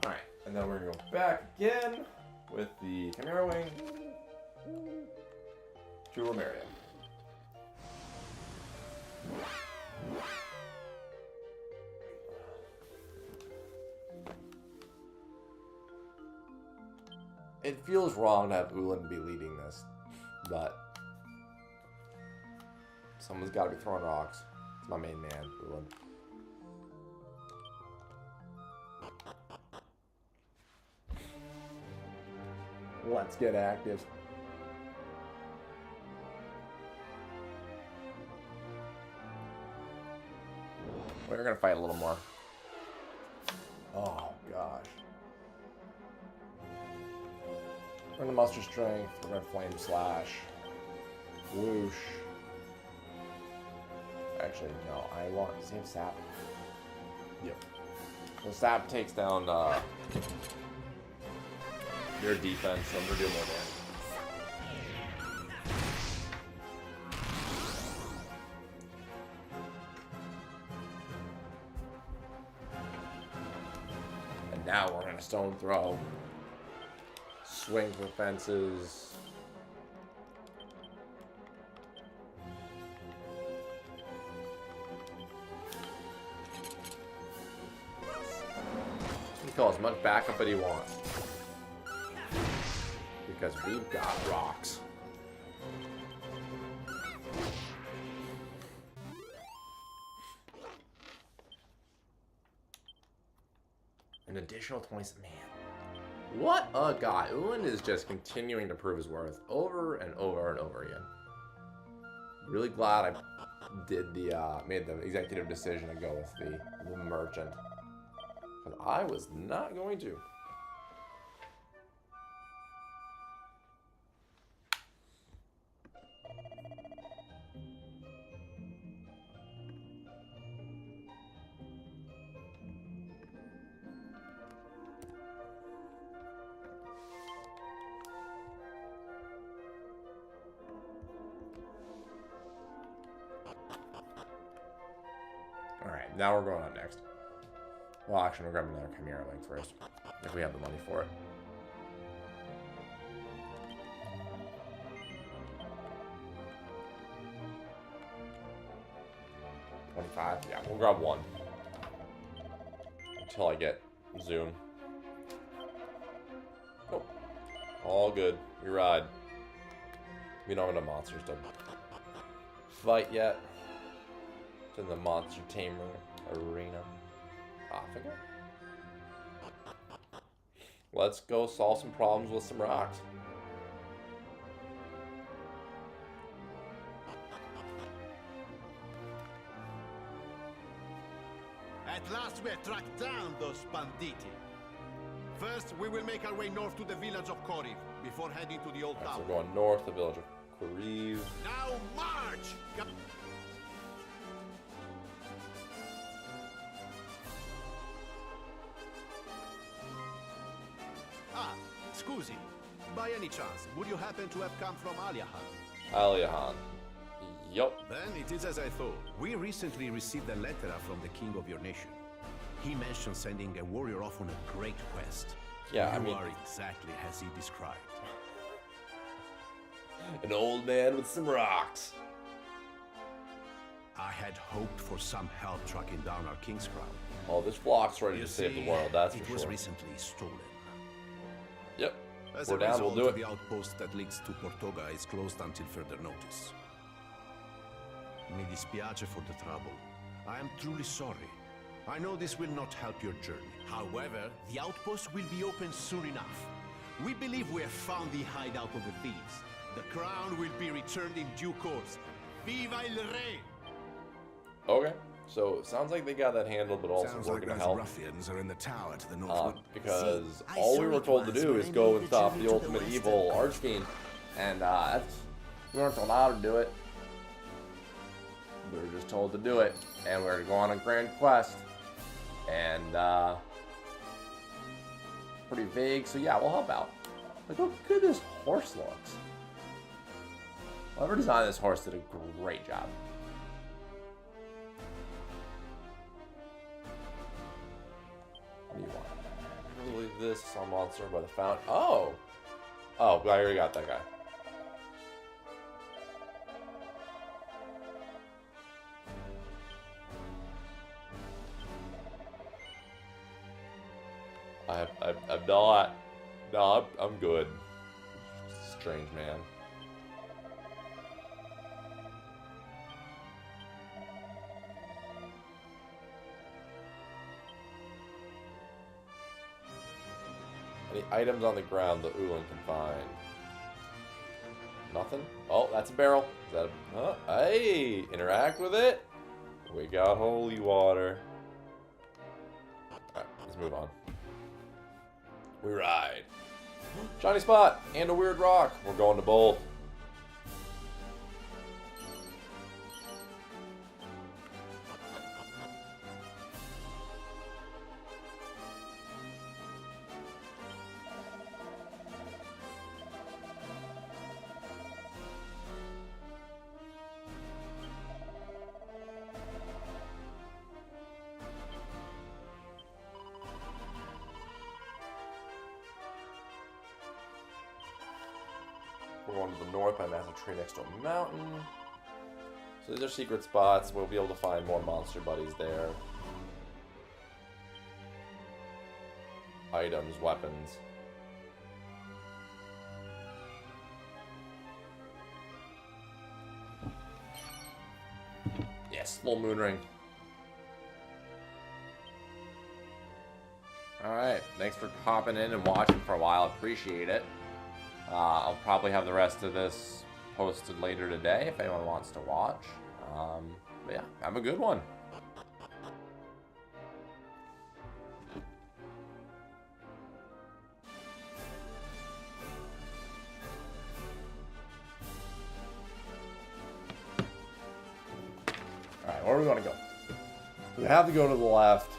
Alright, and then we're going to go back again with the Chimera Wing to Romaria. It feels wrong to have Ulan be leading this, but someone's got to be throwing rocks. It's my main man, Ulan. Let's get active. We're gonna fight a little more. Oh gosh. We're gonna muster strength. We're gonna flame slash. Whoosh. Actually, no. I want save sap. Yep. So sap takes down your defense, so I'm gonna do more damage. And now we're gonna stone throw. Swing for fences. He can call as much backup as he wants. Because we've got rocks. An additional 20. Man. What a guy. Ulan is just continuing to prove his worth over and over and over again. Really glad I did made the executive decision to go with the merchant. Because I was not going to. Alright, now we're going on next. Well, actually, we're grabbing another Chimera Wing first. If we have the money for it. $25? Yeah, we'll grab one. Until I get Zoom. Oh. All good. We ride. We don't have enough monsters to fight yet. It's in the Monster Tamer arena. Off I go. Let's go solve some problems with some rocks. At last we have tracked down those banditti. First, we will make our way north to the village of Koriv before heading to the old town. So we're going north, the village of Koriv. Now march! Ah, scusi. By any chance, would you happen to have come from Aliahan? Aliahan. Yup. Then it is as I thought. We recently received a letter from the king of your nation. He mentioned sending a warrior off on a great quest. Yeah, I you mean, are exactly as he described. an old man with some rocks. I had hoped for some help tracking down our king's crown. Oh, this flock's ready You to save see, the world, that's it for was sure. recently stolen. Yep. As We're a down, result, we'll do it. the outpost that leads to Portoga is closed until further notice. Mi dispiace for the trouble. I am truly sorry. I know this will not help your journey. However, the outpost will be open soon enough. We believe we have found the hideout of the thieves. The crown will be returned in due course. Viva el rey! Okay, so it sounds like they got that handled, but also Sounds we're like gonna those help. ruffians are in the tower to the northward. Because See, I all saw we were it told to once do when is I go made and the stop journey the to ultimate western evil coast. archfiend, and that's we weren't told how to do it. We were just told to do it, and we're to go on a grand quest, and pretty vague. So yeah, we'll help out. Look how good this horse looks. Whoever designed this horse did a great job. What do you want? I believe this is a monster by the fountain. Oh! Oh, I already got that guy. I'm not. No, I'm good. Strange man. Any items on the ground that Ulan can find? Nothing? Oh, that's a barrel. Is that a... Huh? Hey! Interact with it! We got holy water. Alright, let's move on. We ride. Shiny spot! And a weird rock. We're going to both. We're going to the north by a massive tree next to a mountain. So these are secret spots. We'll be able to find more monster buddies there. Items, weapons. Yes, full moon ring. Alright, thanks for hopping in and watching for a while. Appreciate it. I'll probably have the rest of this posted later today if anyone wants to watch. But yeah, have a good one. Alright, where do we want to go? We have to go to the left.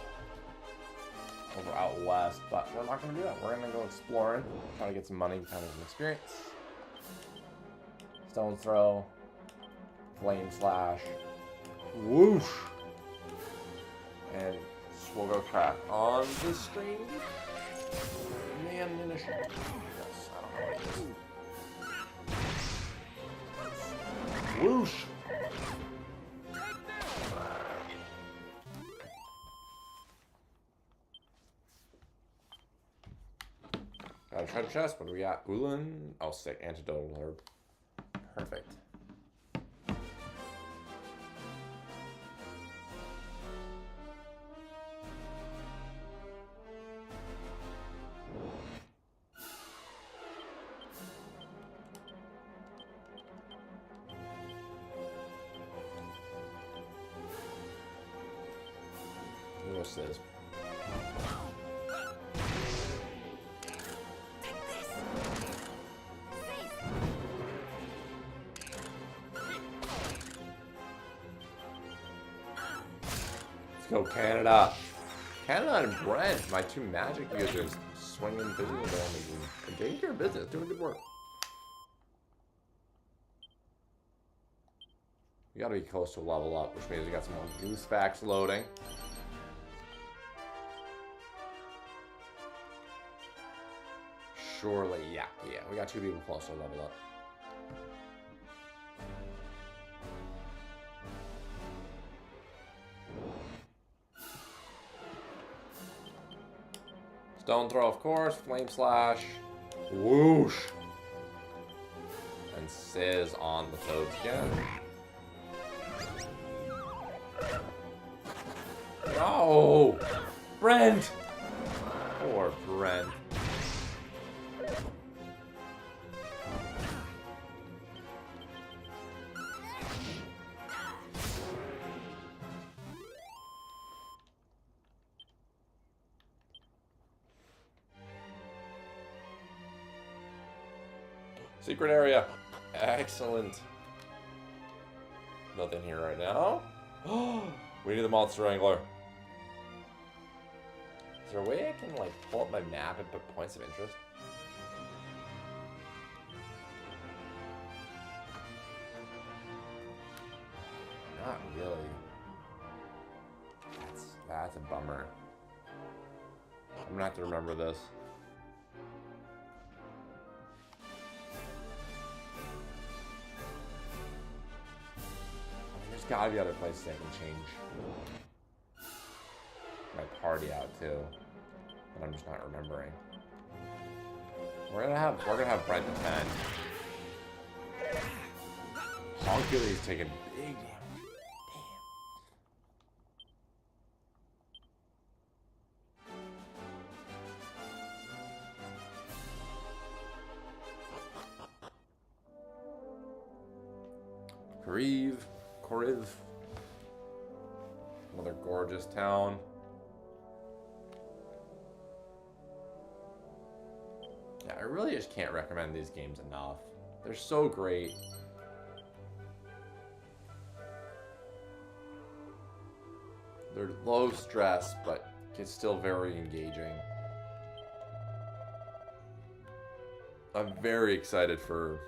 Over out west, but we're not going to do that. We're going to go exploring, try to get some money, kind of some experience. Stone throw, flame slash, whoosh, and we'll go crack on the string. Man, munition. Yes, I don't know what it is. Whoosh. Got a treasure chest. What do we got? Ulan. Oh, sick. Antidote herb. Perfect. What's this? Let's go Canada. Canada and Brent, my two magic users, swinging physical damage and taking care of business, doing good work. We gotta be close to a level up, which means we got some more goose facts loading. Surely, yeah, we got two people close to a level up. Stone throw, of course. Flame slash. Whoosh. And Sizz on the toads again. No! Brent! Poor Brent. Secret area. Excellent. Nothing here right now. We need the monster wrangler. Is there a way I can like pull up my map and put points of interest? Not really. That's a bummer. I'm gonna have to remember this. There's gotta be other places I can change my party out too, but I'm just not remembering. We're gonna have Brent defend. Honkuleze taking big damage. Koriv. Another gorgeous town. Yeah, I really just can't recommend these games enough. They're so great. They're low stress, but it's still very engaging. I'm very excited for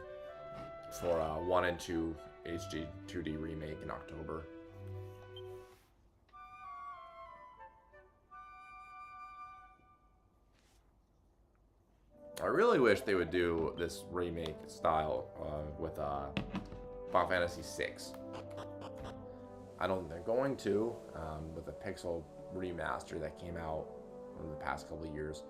1 and 2 HD2D remake in October. I really wish they would do this remake style with Final Fantasy VI. I don't think they're going to, with the Pixel remaster that came out in the past couple of years.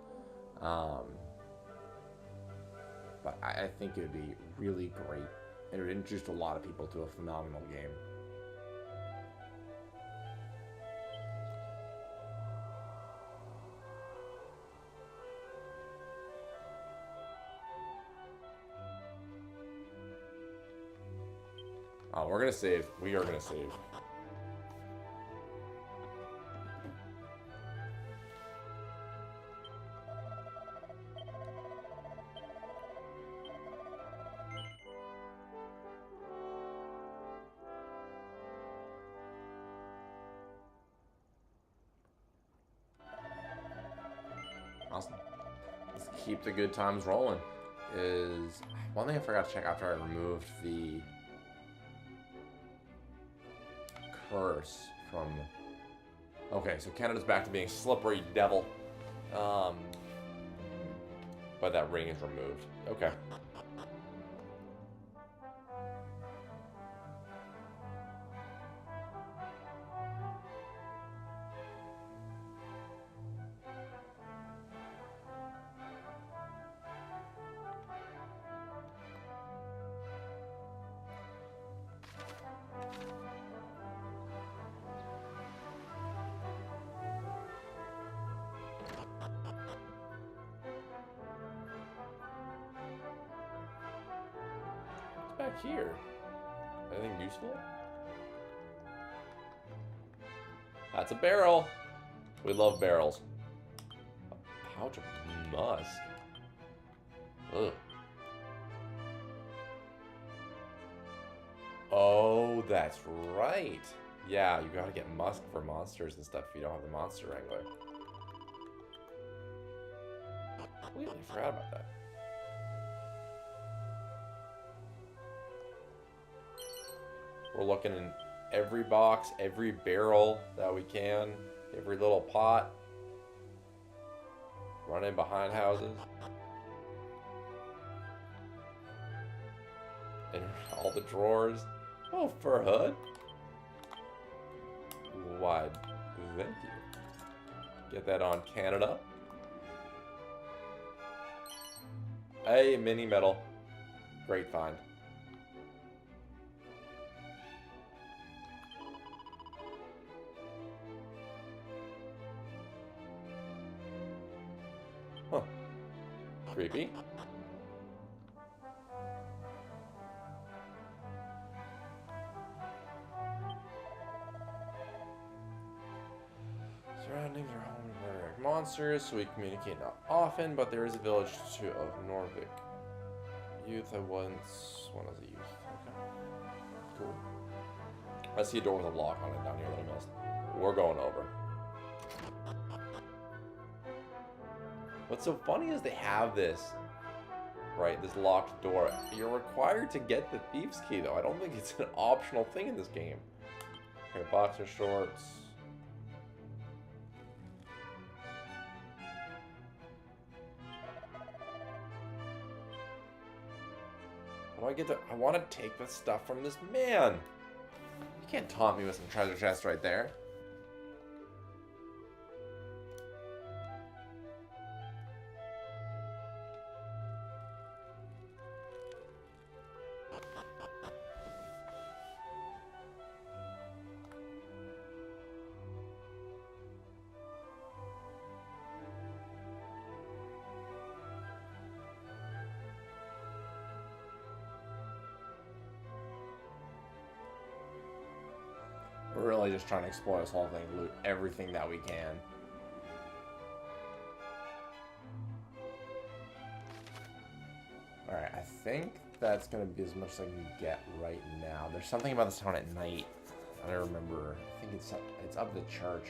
But I think it would be really great. It would introduce a lot of people to a phenomenal game. Oh, we're gonna save. We are gonna save. Awesome. Let's keep the good times rolling. Is one thing I forgot to check after I removed the curse from. Okay, so Canada's back to being slippery devil. But that ring is removed. Okay. Back here. Anything useful? That's a barrel. We love barrels. A pouch of musk. Ugh. Oh, that's right. Yeah, you gotta get musk for monsters and stuff if you don't have the monster wrangler. Completely forgot about that. We're looking in every box, every barrel that we can, every little pot. Running behind houses. In all the drawers. Oh, fur hood. Why, thank you. Get that on Canada. Hey, mini metal. Great find. Huh. Creepy. Surroundings are home to murderic monsters, so we communicate not often, but there is a village of Norvik. Youth I once when as a youth. Okay. Cool. I see a door with a lock on it down here that I missed. We're going over. What's so funny is they have this, right, this locked door. You're required to get the thieves key though. I don't think it's an optional thing in this game. Okay, boxer shorts. How do I get to? I want to take the stuff from this man. You can't taunt me with some treasure chest right there. We're really just trying to explore this whole thing, loot everything that we can. Alright, I think that's going to be as much as I can get right now. There's something about this town at night. I don't remember. I think it's up the church.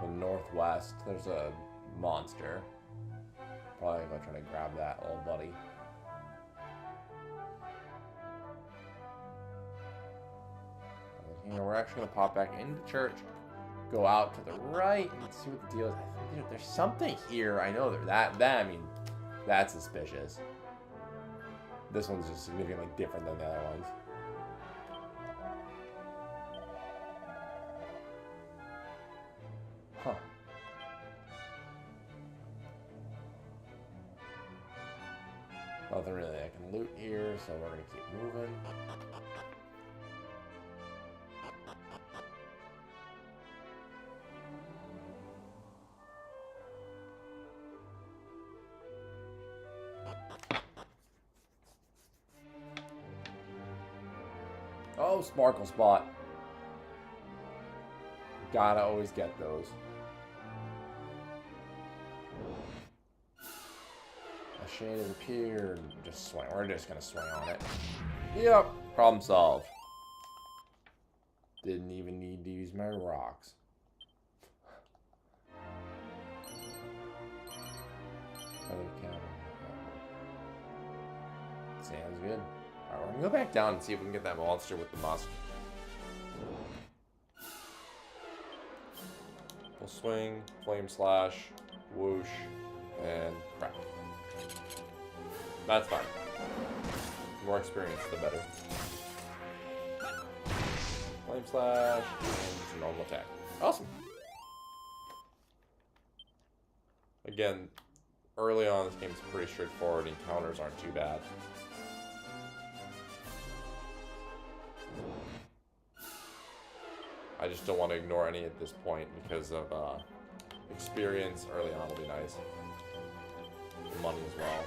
The northwest, there's a monster. Probably gonna try to grab that old buddy. You know, we're actually gonna pop back into church, go out to the right, and see what the deal is. I think there's something here. I know that I mean, that's suspicious. This one's just significantly different than the other ones. Huh. Nothing really I can loot here, so we're gonna keep moving. Oh, sparkle spot. Gotta always get those. A shade has appeared. Just swing. We're just gonna swing on it. Yep. Problem solved. Didn't even need to use my rocks. Sounds good. Alright, we're gonna go back down and see if we can get that monster with the musk. We'll swing, flame slash, whoosh, and crack. That's fine. The more experience, the better. Flame slash, and normal attack. Awesome. Again, early on, this game's pretty straightforward. Encounters aren't too bad. I just don't want to ignore any at this point because of experience early on will be nice. The money as well.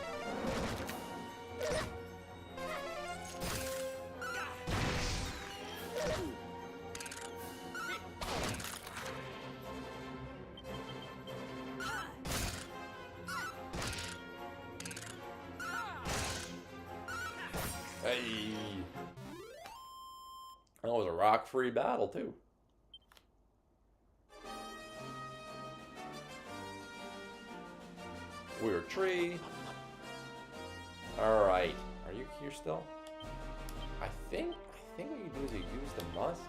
Hey! That was a rock-free battle, too. Weird tree. Alright. Are you here still? I think what you do is you use the musk.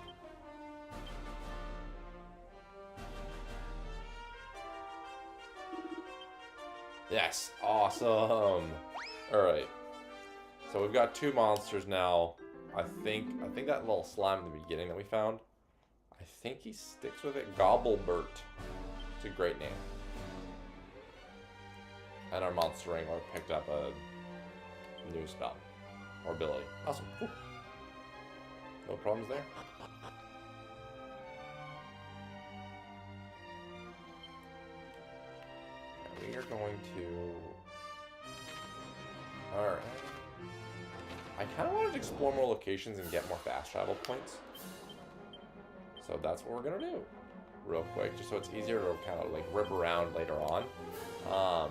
Yes. Awesome. Alright. So we've got two monsters now. I think that little slime in the beginning that we found, I think he sticks with it. Gobblebert. It's a great name. And our monster wrangler picked up a new spell. Or ability. Awesome. Cool. No problems there. And we are going to... Alright. I kind of wanted to explore more locations and get more fast travel points. So that's what we're gonna do real quick, just so it's easier to kind of like rip around later on. I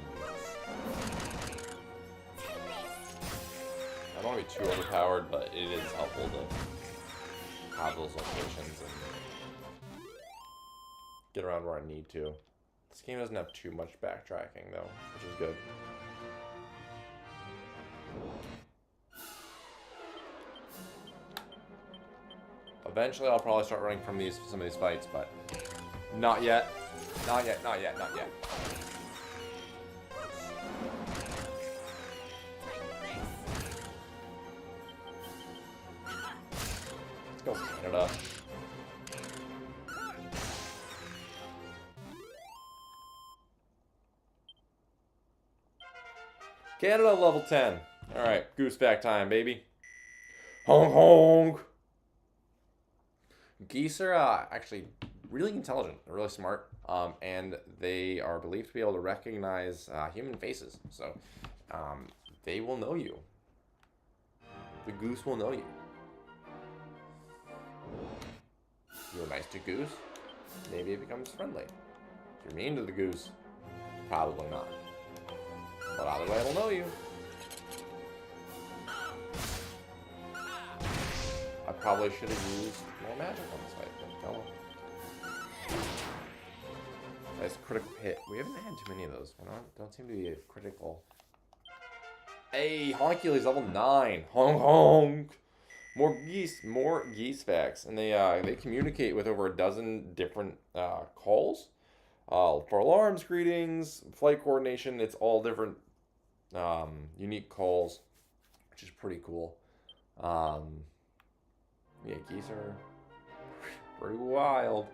don't want to be too overpowered, but it is helpful to have those locations and get around where I need to. This game doesn't have too much backtracking though, which is good. Eventually I'll probably start running from some of these fights, but not yet. Not yet, not yet, not yet. Let's go, Canada. Canada level 10. Alright, goose back time, baby. Honk honk! Geese are actually really intelligent, they're really smart, and they are believed to be able to recognize human faces. So they will know you. The goose will know you. If you're nice to goose, maybe it becomes friendly. If you're mean to the goose, probably not. But either way, it'll know you. I probably should have used more magic on this fight, but oh well. Nice critical hit. We haven't had too many of those. We don't seem to be a critical. Hey, Honkuleze level 9. Honk honk. More geese facts, and they communicate with over a dozen different calls. For alarms, greetings, flight coordination, it's all different unique calls, which is pretty cool. Yeah, geese are pretty wild.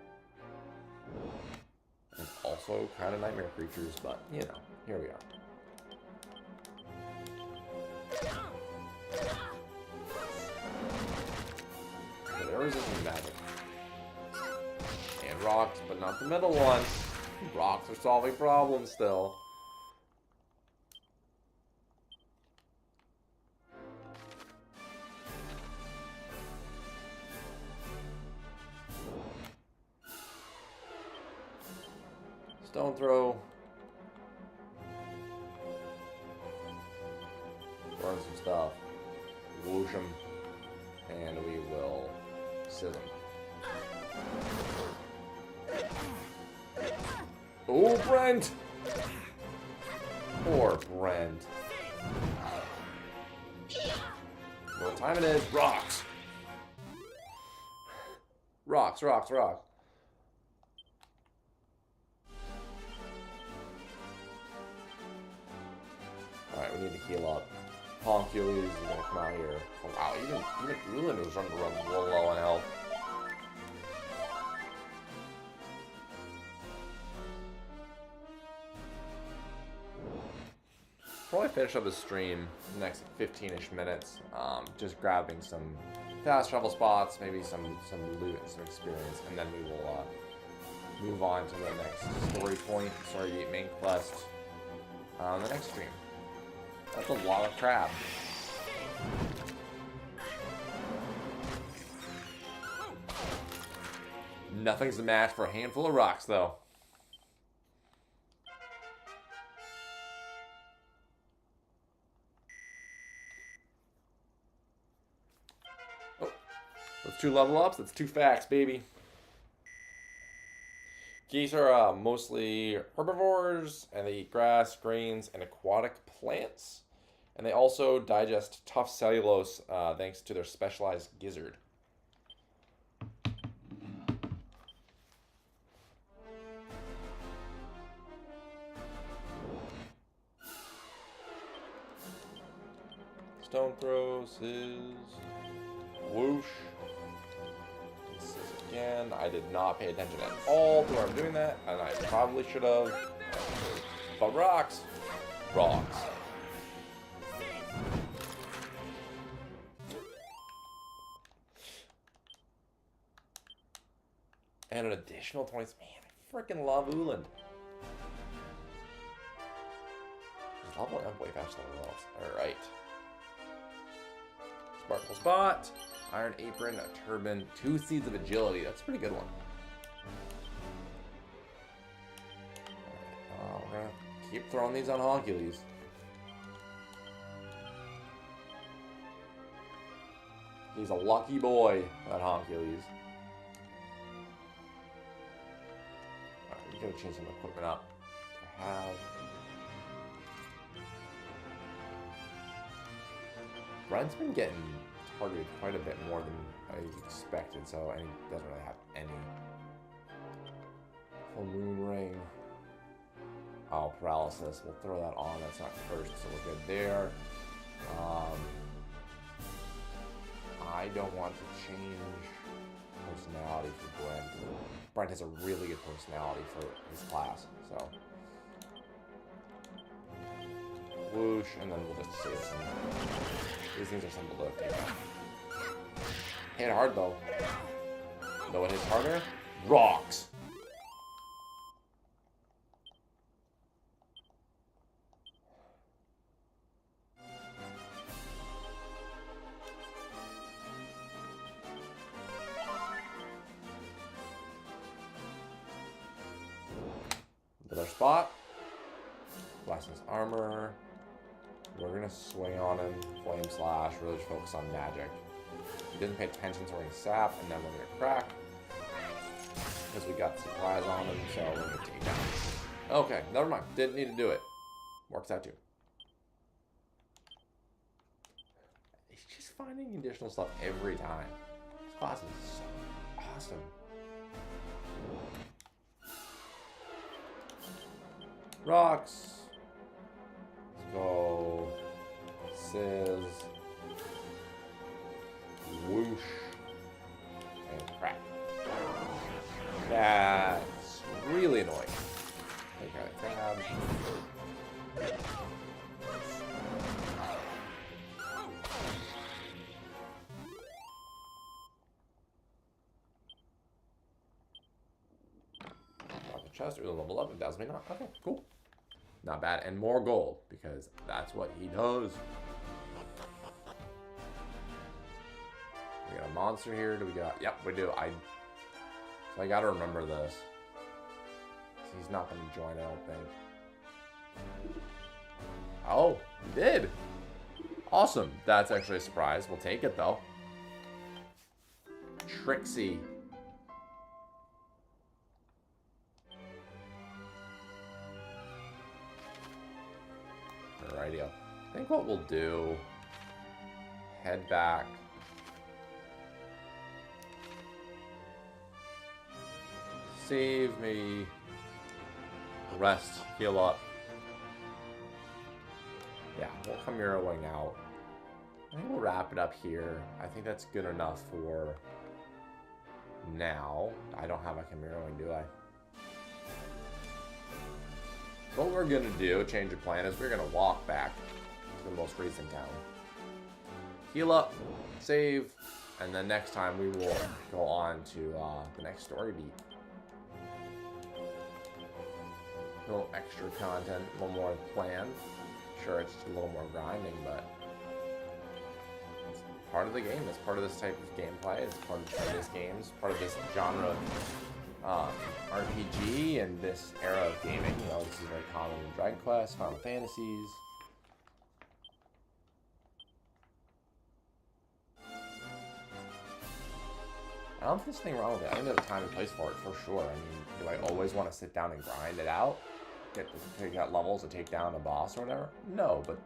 And also kind of nightmare creatures, but, you know, here we are. So there is some magic. And rocks, but not the middle one. Rocks are solving problems still. Stone throw. Learn some stuff. Whoosh him. And we will scissor him. Oh, Brent! Poor Brent. What time it is? Rocks! Rocks, rocks, rocks. Alright, we need to heal up. Honkuleze is gonna come out here. Oh, wow, even Ulan was running a little low on health. Probably finish up the stream in the next 15-ish minutes. Just grabbing some fast travel spots, maybe some loot and some experience, and then we will move on to the next story point, Stargate main quest, on the next stream. That's a lot of crab. Nothing's a match for a handful of rocks, though. Oh, those 2 level ups, that's 2 facts, baby. Geese are mostly herbivores, and they eat grass, grains, and aquatic plants. And they also digest tough cellulose thanks to their specialized gizzard. Stone throws his whoosh. This is again. I did not pay attention at all to where I'm doing that, and I probably should have. But rocks. Rocks. And an additional 20. Man, I freaking love Uland. Level up way faster than everyone else. Alright. Sparkle spot. Iron Apron, a turban, 2 Seeds of Agility. That's a pretty good one. We're gonna keep throwing these on Honkuleze. He's a lucky boy, that Honkuleze. Alright, we gotta change some equipment up. I have... Brent's been getting targeted quite a bit more than I expected, so and he doesn't really have any. Full Moon Ring. Oh, Paralysis. We'll throw that on. That's not first, so we're good there. I don't want to change personality for Brent. Brent has a really good personality for his class, so. Whoosh, and then we'll just save some. These things are simple to take out. Hit hard though. Know what hits harder? Rocks! Another spot. Blasphemous Armor. We're gonna swing on him, Flame Slash, really just focus on magic. He doesn't pay attention to Ring Sap, and then we're gonna crack. Because we got Surprise on him, so we're gonna take down. Okay, never mind. Didn't need to do it. Works out too. He's just finding additional stuff every time. This class is so awesome. Rocks. Let's go. Sizz. Whoosh. And crack. That's really annoying. Take out a crab. Got the chest. Ooh, level up. It does me not. Okay, cool. Not bad. And more gold, because that's what he does. We got a monster here. Do we got... Yep, we do. So I gotta remember this. He's not gonna join, I don't think. Oh, he did. Awesome. That's actually a surprise. We'll take it, though. Trixie. Alrighty. I think what we'll do... Head back. Save me. Rest. Heal up. Yeah, we'll Chimera Wing out. I think we'll wrap it up here. I think that's good enough for now. I don't have a Chimera Wing, do I? So what we're gonna do, change of plan, is we're gonna walk back to the most recent town. Heal up, save, and then next time we will go on to the next story beat. A little extra content, a little more planned. Sure, it's just a little more grinding, but it's part of the game. It's part of this type of gameplay. It's part of this game's part of this genre of RPG and this era of gaming. You know, this is very common in Dragon Quest, Final Fantasies. I don't think there's anything wrong with it. I think there's a time and place for it, for sure. I mean, do I always want to sit down and grind it out? Take out levels to take down a boss or whatever? No, but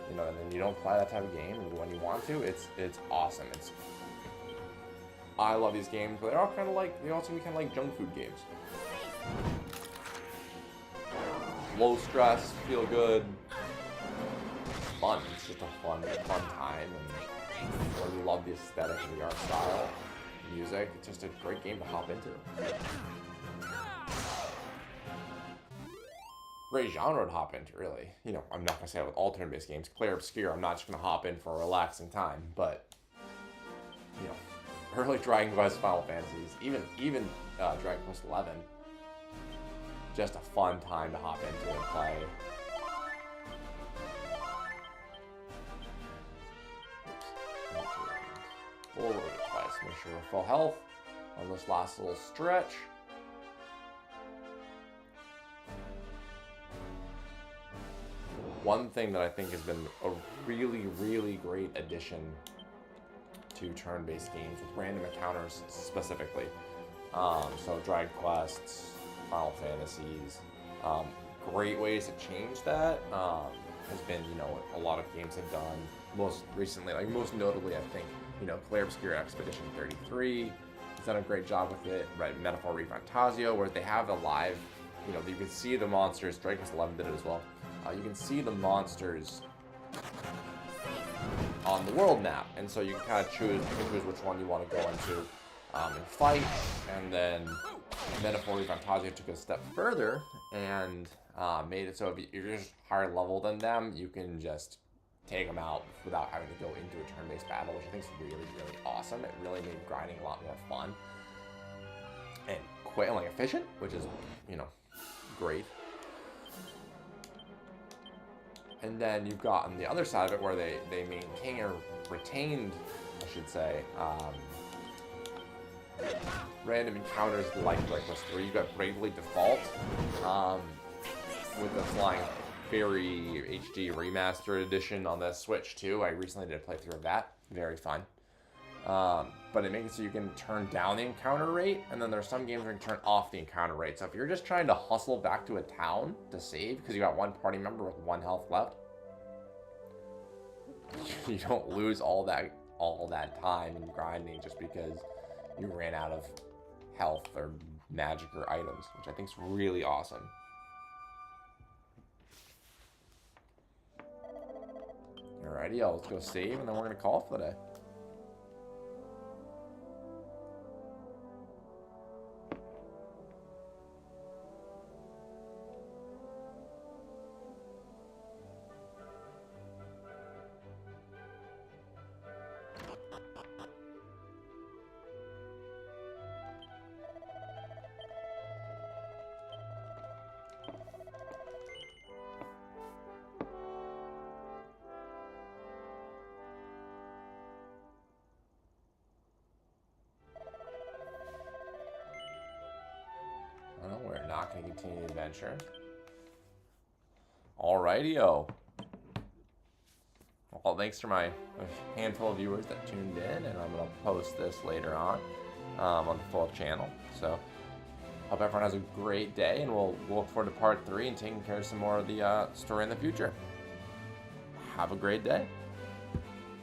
you know, and then you don't play that type of game, and when you want to, it's awesome. I love these games, but they're all kind of like, they also can be kind of like junk food games. Low stress, feel good, fun. It's just a fun time, and I really love the aesthetic and the art style, music. It's just a great game to hop into. Great genre to hop into, really. You know, I'm not going to say that with all turn-based games. Clear Obscure, I'm not just going to hop in for a relaxing time, but, you know, early Dragon Quest, Final Fantasies, even Dragon Quest 11, just a fun time to hop into and play. Oops. forward twice. Make sure we're full health on this last little stretch. One thing that I think has been a really, really great addition to turn-based games with random encounters specifically. So Dragon Quests, Final Fantasies, great ways to change that has been, you know, a lot of games have done. Most recently, like most notably, I think, you know, Clair Obscur Expedition 33 has done a great job with it. Right, Metaphor Refantasio, where they have a live, you know, you can see the monsters. Dragon Quest 11 did it as well. You can see the monsters on the world map, and so you can kind of choose which one you want to go into and fight. And then Metaphor Refantasio took a step further and made it so if you're just higher level than them, you can just take them out without having to go into a turn-based battle, which I think is really, really awesome. It really made grinding a lot more fun and quick and like efficient, which is, you know, great. And then you've got on the other side of it where they maintain or retained, I should say, random encounters like Dragon Quest 3. You got Bravely Default with the Flying Fairy HD Remastered Edition on the Switch too. I recently did a playthrough of that. Very fun. But it makes it so you can turn down the encounter rate, and then there's some games where you can turn off the encounter rate. So if you're just trying to hustle back to a town to save because you got one party member with 1 health left, you don't lose all that time in grinding just because you ran out of health or magic or items, which I think is really awesome. Alrighty, let's go save, and then we're gonna call it for the day. Well, we're not going to continue the adventure. Alrighty-o. Well, thanks to my handful of viewers that tuned in, and I'm going to post this later on the full channel. So, hope everyone has a great day, and we'll look forward to part 3 and taking care of some more of the story in the future. Have a great day.